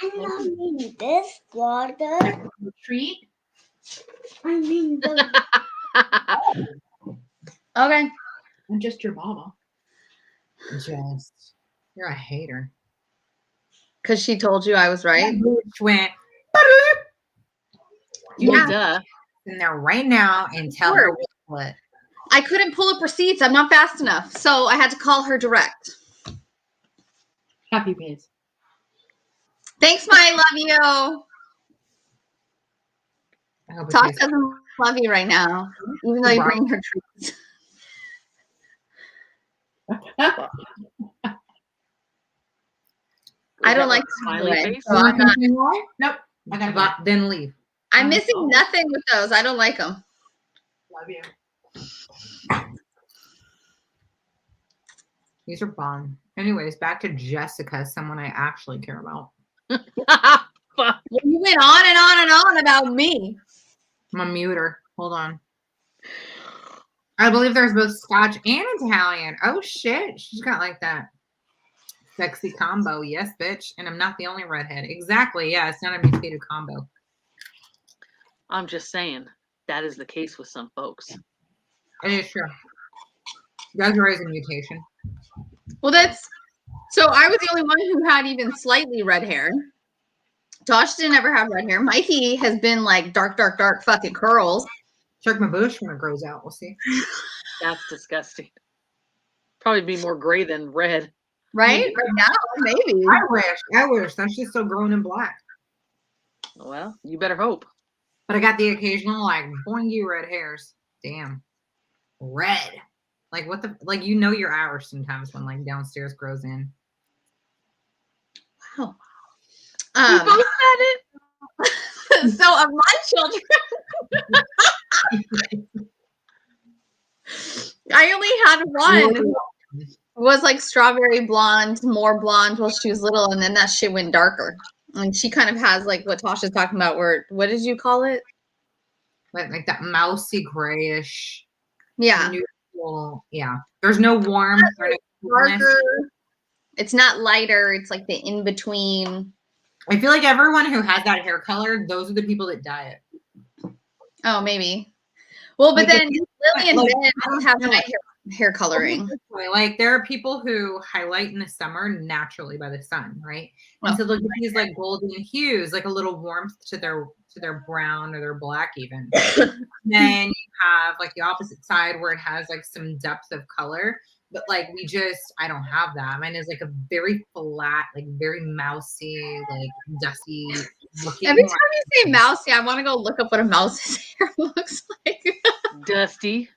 don't mean this water. Treat. I mean the. Okay. I'm just your mama. You're a hater. Because she told you I was right. Which went Well, duh. in there right now and tell her what. I couldn't pull up receipts. I'm not fast enough. So I had to call her direct. Happy days. Thanks, my love you. I hope it Talk tastes- doesn't love you right now, even though you bring her treats. I don't like smiley anyway, face. so I'm not. Nope. I gotta go. But then leave. I'm missing nothing with those. I don't like them. Love you. These are bomb. Anyways, back to Jessica, someone I actually care about. Fuck. You went on and on and on about me. I'm gonna mute her. Hold on. I believe there's both Scotch and Italian. Oh shit. She's got like that sexy combo. Yes, bitch. And I'm not the only redhead. Exactly. Yeah, it's not a mutated combo. I'm just saying that is the case with some folks. It is true. That's raising mutation. Well, that's so. I was the only one who had even slightly red hair. Tosh didn't ever have red hair. Mikey has been like dark fucking curls. Check my bush when it grows out. We'll see. That's disgusting. Probably be more gray than red. Right? Right now, maybe. I wish. That's just still growing in black. Well, you better hope. But I got the occasional like boingy red hairs. Damn. Red. Like what the like you know you're Irish sometimes when like downstairs grows in. Wow. We both had it. So of my children, I only had one who was like strawberry blonde, more blonde while she was little, and then that shit went darker. And she kind of has like what Tasha's talking about. Where what did you call it? Like that mousy grayish. Yeah, Neutral. Yeah. There's no warmth or no coolness. darker. It's not lighter. It's like the in between. I feel like everyone who has that hair color, those are the people that dye it. Oh, maybe. Well, but Like, then Lily and like, Ben don't have my hair coloring. Like there are people who highlight in the summer naturally by the sun, right? And so look at these like golden hues, like a little warmth to their brown or their black even. Then you have like the opposite side where it has like some depth of color. But like I don't have that. Mine is like a very flat, like very mousy, like dusty looking. Every time you say mousy, I want to go look up what a mouse's hair looks like. Dusty.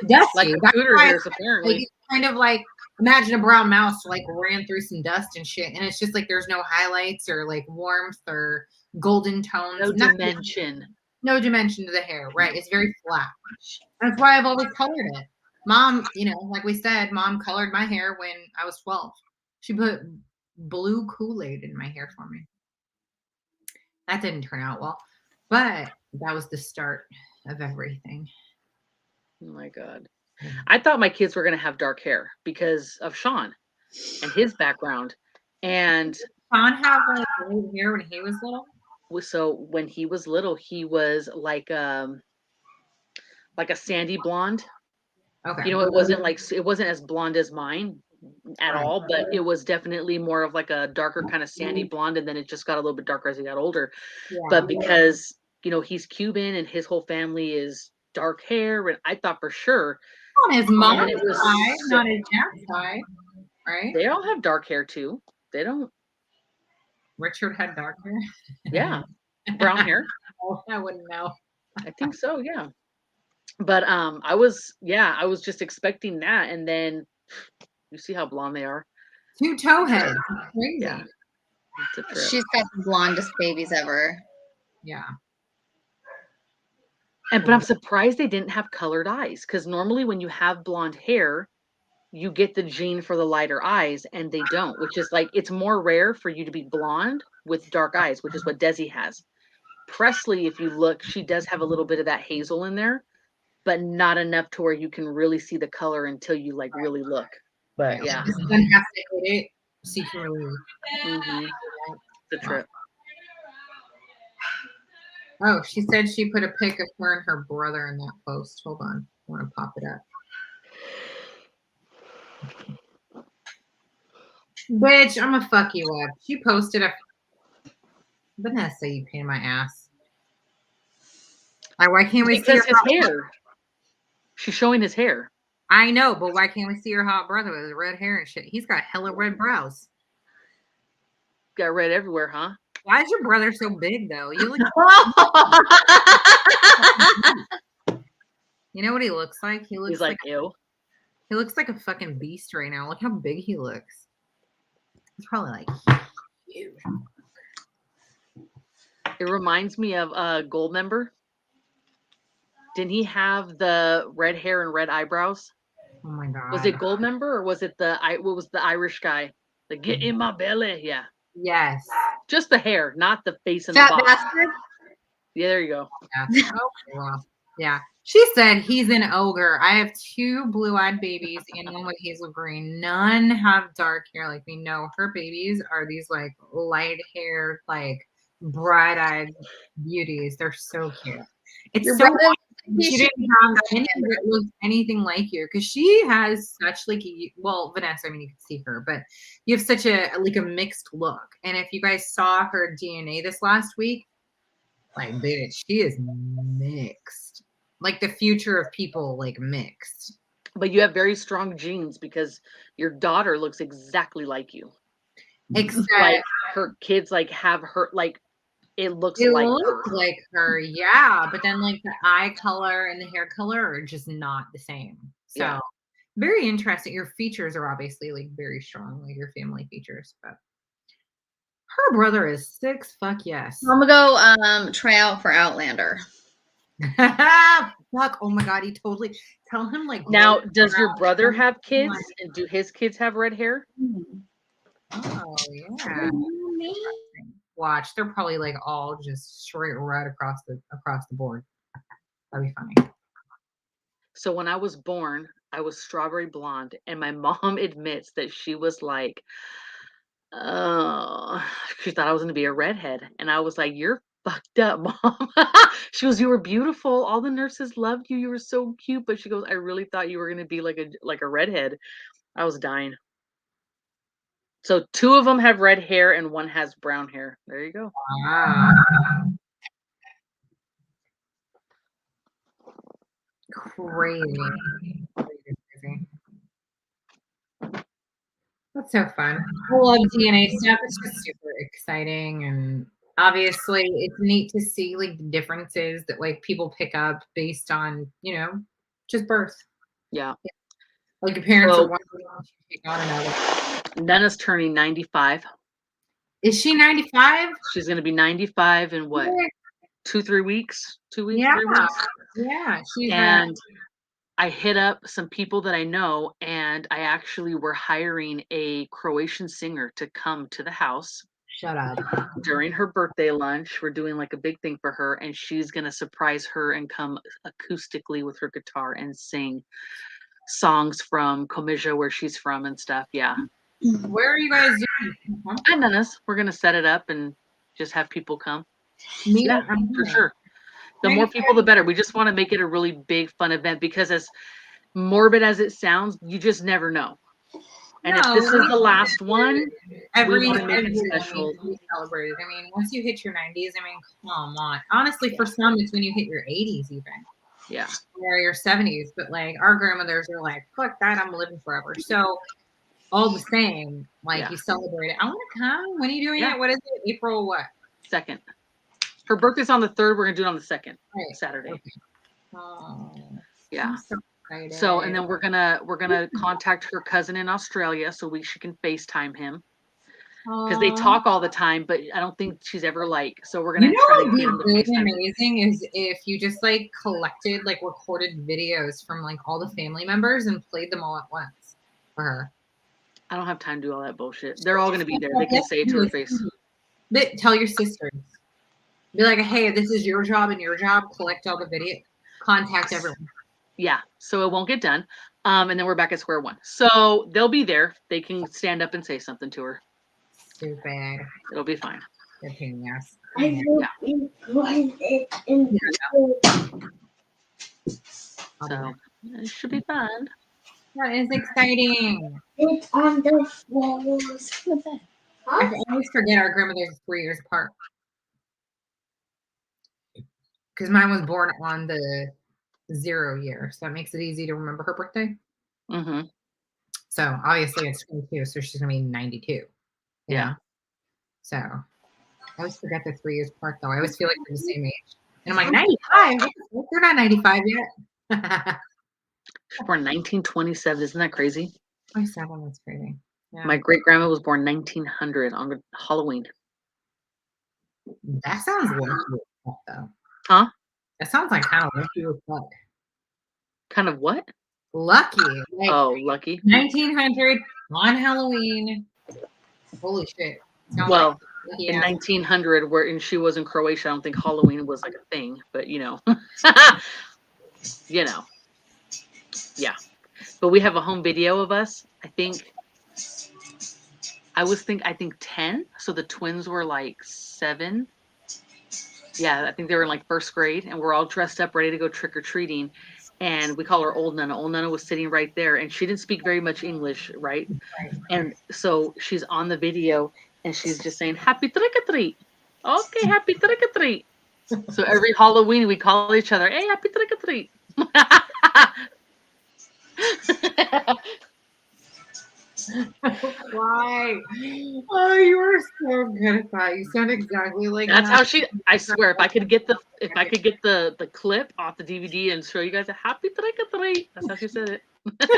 Dusty. Like computer hairs, apparently. Like, it's kind of like imagine a brown mouse like ran through some dust and shit, and it's just like there's no highlights or like warmth or golden tones. No dimension. No dimension to the hair, right? It's very flat. That's why I've always colored it. Mom, like we said, Mom colored my hair when I was 12. She put blue Kool-Aid in my hair for me. That didn't turn out well, but that was the start of everything. Oh my God. I thought my kids were going to have dark hair because of Sean and his background. And Sean had like blue hair when he was little. So when he was little, he was like a sandy blonde. Okay. It wasn't as blonde as mine at all, but it was definitely more of like a darker kind of sandy blonde, and then it just got a little bit darker as he got older. Yeah. But because he's Cuban and his whole family is dark hair, and I thought for sure on his mom's side, not his dad's side, right? They all have dark hair too. They don't. Richard had dark hair. Yeah, brown hair. Oh, I wouldn't know. I think so. Yeah. But I was just expecting that, and then you see how blonde they are. 2 toe heads. Crazy. Yeah. It's a trip. She's got the blondest babies ever. Yeah. But I'm surprised they didn't have colored eyes, because normally when you have blonde hair, you get the gene for the lighter eyes, and they don't, which is like it's more rare for you to be blonde with dark eyes, which is what Desi has. Presley, if you look, she does have a little bit of that hazel in there, but not enough to where you can really see the color until you like really look. But yeah, secretly. The trip. Oh, she said she put a pic of her and her brother in that post. Hold on, I want to pop it up. Bitch, I'm gonna fuck you up. She posted a. Vanessa, you pain in my ass. Why can't we see his hair? She's showing his hair. I know, but why can't we see her hot brother with his red hair and shit? He's got hella red brows. Got red everywhere, huh? Why is your brother so big though? You look. You know what he looks like? He's like ew. He looks like a fucking beast right now. Look how big he looks. He's probably like huge. It reminds me of Goldmember. Didn't he have the red hair and red eyebrows? Oh my God. Was it Goldmember or was it what was the Irish guy? The get in my belly. Yeah. Yes. Just the hair, not the face and Fat the body. bastard. Yeah, there you go. Yeah. Okay, well, yeah. She said he's an ogre. I have 2 blue-eyed babies and one with hazel green. None have dark hair like me. No, her babies are these like light-haired, like bright-eyed beauties. They're so cute. It's Your so brother She didn't have anything that looked anything like you, because she has such like Vanessa, I mean, you can see her, but you have such a mixed look. And if you guys saw her DNA this last week, like, bitch, she is mixed. Like the future of people, like mixed. But you have very strong genes because your daughter looks exactly like you. Except like her kids like have her like it looks it like looks her. like her, yeah. But then like the eye color and the hair color are just not the same. So Yeah. very interesting. Your features are obviously like very strong, like your family features. But her brother is 6. Fuck yes. I'm gonna go try out for Outlander. Fuck. Oh my god, he totally tell him like. Now, grow does your out. brother have kids? And do his kids have red hair? Oh yeah. Watch, they're probably like all just straight right across the board. That'd be funny. So when I was born, I was strawberry blonde, and my mom admits that she was like, oh, she thought I was gonna be a redhead, and I was like, "You're fucked up, Mom." She goes, "You were beautiful. All the nurses loved you. You were so cute." But she goes, "I really thought you were gonna be like a redhead." I was dying. So 2 of them have red hair, and 1 has brown hair. There you go. Wow. Crazy. Crazy. That's so fun. I love DNA stuff. It's just super exciting, and obviously it's neat to see like the differences that like people pick up based on, just birth. Yeah. Like your parents So- are one thing, you take on another. Nana's turning 95. Is she 95? She's gonna be 95 in what? 2-3 weeks? 2 weeks? Yeah. 3 weeks? Yeah. She's And I hit up some people that I know, and I actually were hiring a Croatian singer to come to the house shut up. during her birthday lunch. We're doing like a big thing for her, and she's gonna surprise her and come acoustically with her guitar and sing songs from Comisia, where she's from and stuff. Yeah. Where are you guys doing? And Nana's, we're gonna set it up and just have people come. Me? Yeah, for sure. The more people, the better. We just want to make it a really big, fun event because, as morbid as it sounds, you just never know. And if this is the last one, we want to make it special. We celebrated. I mean, once you hit your 90s, I mean, come on. Honestly, for some, it's when you hit your 80s, even. Yeah. Or your 70s. But like our grandmothers are like, fuck that, I'm living forever. So, all the same, like you celebrate it. I want to come. When are you doing it? What is it? April what? 2nd. Her birthday's on the 3rd. We're gonna do it on the 2nd, Saturday. Okay. Oh, yeah. I'm so So, and then we're gonna contact her cousin in Australia so she can FaceTime him because they talk all the time, but I don't think she's ever like. So we're gonna try to get him to really FaceTime. amazing is if you just like collected like recorded videos from like all the family members and played them all at once for her. I don't have time to do all that bullshit. They're all gonna be there. They can say it to her face. But tell your sisters. Be like, hey, this is your job and your job. Collect all the video. Contact everyone. Yeah, so it won't get done. And then we're back at square one. So they'll be there. They can stand up and say something to her. Stupid. It'll be fine. Good thing, yes. I hope you find it in So it should be fun. That is exciting. It's on the walls. I always forget our grandmothers are 3 years apart. Because mine was born on the 0 year, so that makes it easy to remember her birthday. Mm-hmm. So obviously it's 22, so she's gonna be 92. Yeah. So I always forget they're 3 years apart, though. I always feel like they're the same age. And I'm like, 95? What the fuck? They're not 95 yet. Born 1927. Isn't that crazy? 27, that's crazy. Yeah. My great grandma was born 1900 on Halloween. That sounds lucky as fuck, though. Huh? That sounds like kind of lucky as fuck. Kind of what? Lucky. Like Oh, lucky. 1900 on Halloween. Holy shit. Sounds Well, like in 1900, and she was in Croatia, I don't think Halloween was like a thing, but you know. Yeah. But we have a home video of us. I think 10. So the twins were like 7. Yeah, I think they were in like first grade, and we're all dressed up, ready to go trick or treating. And we call her Old Nana. Old Nana was sitting right there, and she didn't speak very much English, right? And so she's on the video, and she's just saying, "Happy trick or treat." Okay, happy trick or treat. So every Halloween we call each other, "Hey, happy trick or treat." Why? Oh, you are so good at that. You sound exactly like That's that. how she. I swear, if I could get the clip off the DVD and show you guys a happy trick or treat, that's how she said it. That's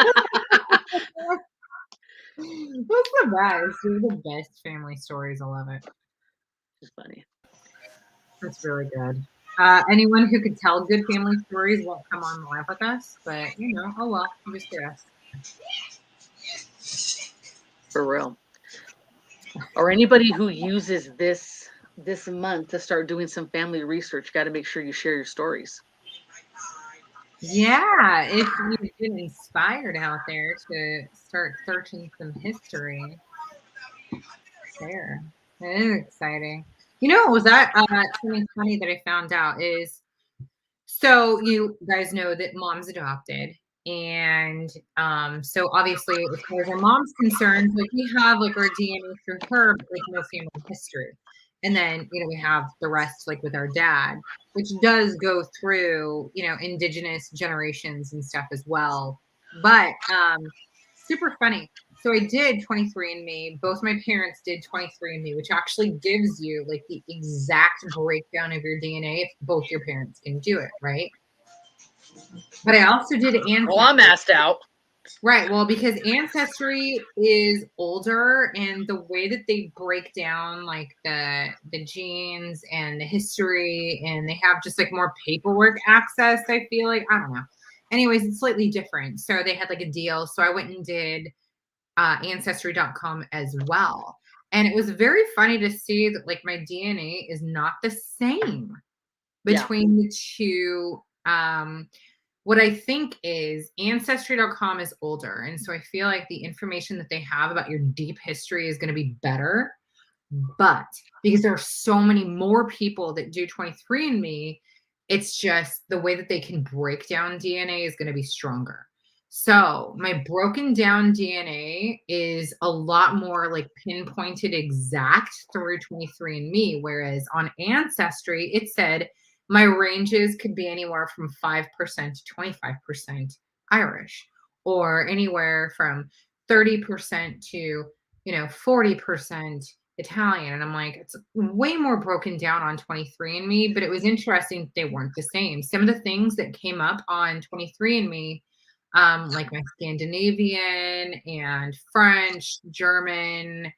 the best. These are the best family stories. I love it. It's funny. That's really good. Anyone who could tell good family stories won't come on live with us, but oh well, I'm just curious. For real. Or anybody who uses this month to start doing some family research, got to make sure you share your stories. Yeah, if you've been inspired out there to start searching some history, there. It is exciting. What was that? Something funny that I found out is, so you guys know that mom's adopted. And so obviously, as far as our mom's concerned, like we have like our DNA through her, but like no family history. And then, we have the rest like with our dad, which does go through, indigenous generations and stuff as well. But super funny. So I did 23andMe. Both my parents did 23andMe, which actually gives you like the exact breakdown of your DNA if both your parents can do it, right? But I also did Ancestry. Well, I'm asked out. Right. Well, because Ancestry is older, and the way that they break down like the genes and the history, and they have just like more paperwork access, I feel like. I don't know. Anyways, it's slightly different. So they had like a deal. So I went and did Ancestry.com as well. And it was very funny to see that like my DNA is not the same between the two. What I think is Ancestry.com is older. And so I feel like the information that they have about your deep history is going to be better. But because there are so many more people that do 23andMe, it's just the way that they can break down DNA is going to be stronger. So my broken down DNA is a lot more like pinpointed exact through 23andMe, whereas on Ancestry, it said my ranges could be anywhere from 5% to 25% Irish, or anywhere from 30% to, 40% Italian. And I'm like, it's way more broken down on 23andMe, but it was interesting they weren't the same. Some of the things that came up on 23andMe, like my Scandinavian and French, German,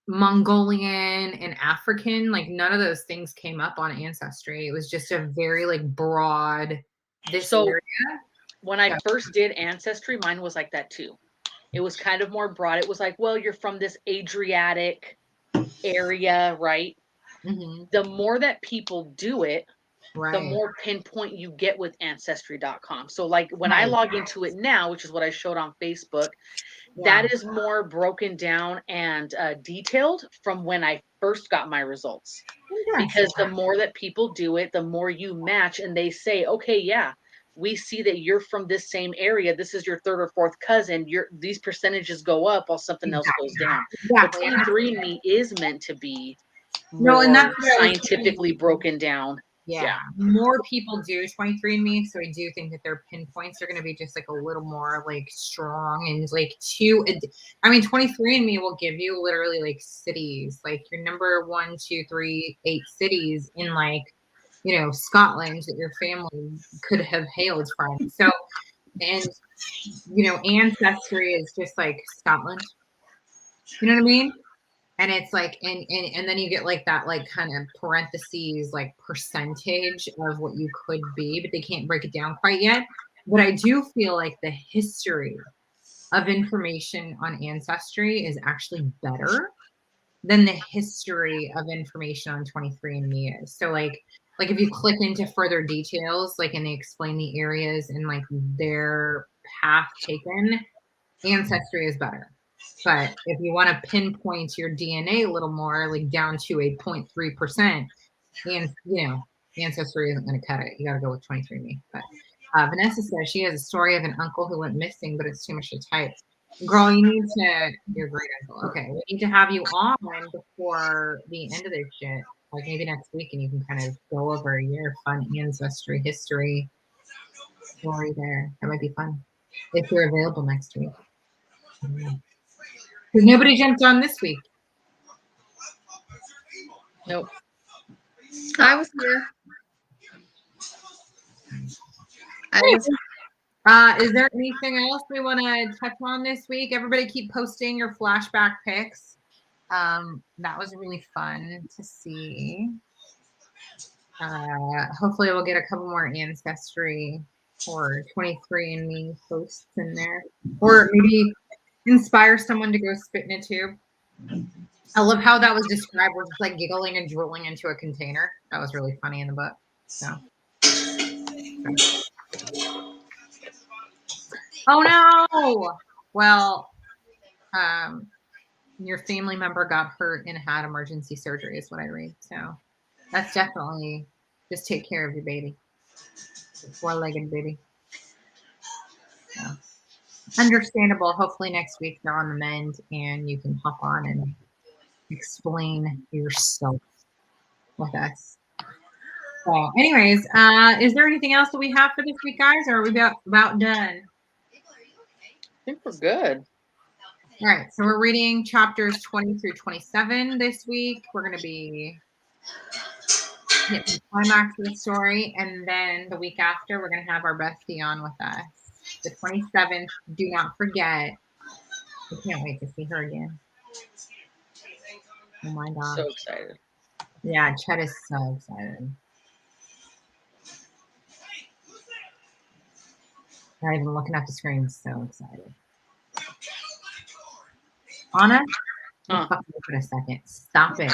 Mongolian and African, like none of those things came up on Ancestry. It was just a very like broad area. When I first did Ancestry, mine was like that too. It was kind of more broad. It was like, well, you're from this Adriatic area, right? Mm-hmm. The more that people do it, right, the more pinpoint you get with Ancestry.com. So like when I log into it now, which is what I showed on Facebook, that is more broken down and detailed from when I first got my results. Because the more that people do it, the more you match, and they say, okay, yeah, we see that you're from this same area. This is your third or fourth cousin. These percentages go up while something else goes down. But 23andMe is meant to be more scientifically broken down. Yeah. More people do 23andMe, so I do think that their pinpoints are going to be just like a little more like strong and like 23andMe will give you literally like cities, like your number 1, 2, 3, 8 cities in like, Scotland that your family could have hailed from. So, and Ancestry is just like Scotland. You know what I mean? And it's like, and then you get like that, like kind of parentheses, like percentage of what you could be, but they can't break it down quite yet. But I do feel like the history of information on Ancestry is actually better than the history of information on 23andMe is. So like if you click into further details, like, and they explain the areas and like their path taken, Ancestry is better. But if you want to pinpoint your DNA a little more, like down to a 0.3%, and ancestry isn't going to cut it. You got to go with 23andMe. But Vanessa says she has a story of an uncle who went missing, but it's too much to type. Girl, you need to. Your great uncle. Okay, we need to have you on before the end of this shit. Like maybe next week, and you can kind of go over your fun ancestry history story there. That might be fun if you're available next week. Because nobody jumped on this week. Nope. I was here. Is there anything else we want to touch on this week? Everybody keep posting your flashback pics. That was really fun to see. Hopefully we'll get a couple more ancestry or 23andMe posts in there. Or maybe inspire someone to go spit in a tube. I love how that was described. We're just like giggling and drooling into a container. That was really funny in the book. So. Oh no! Well, your family member got hurt and had emergency surgery is what I read. So that's definitely just take care of your baby. Four-legged baby. So, understandable. Hopefully next week they're on the mend and you can hop on and explain yourself with us. So anyways, is there anything else that we have for this week, guys? Or are we about done? I think we're good. All right, so we're reading chapters 20 through 27 this week. We're going to be hitting the climax of the story, and then the week after, we're going to have our bestie on with us. The 27th, do not forget. I can't wait to see her again. Oh my gosh. So excited. Yeah, Chet is so excited. Not even looking at the screen, so excited. Anna, for a second. Stop it.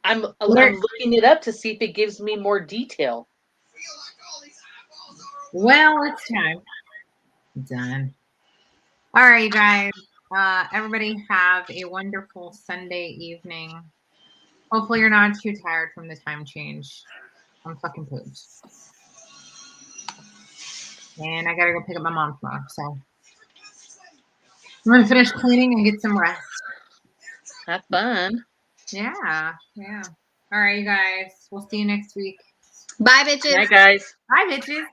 I'm looking it up to see if it gives me more detail. Well, it's time. Done. All right, you guys. Everybody have a wonderful Sunday evening. Hopefully you're not too tired from the time change. I'm fucking pooped. And I gotta go pick up my mom tomorrow, so I'm gonna finish cleaning and get some rest. Have fun. Yeah. All right, you guys. We'll see you next week. Bye, bitches. Bye, guys. Bye, bitches.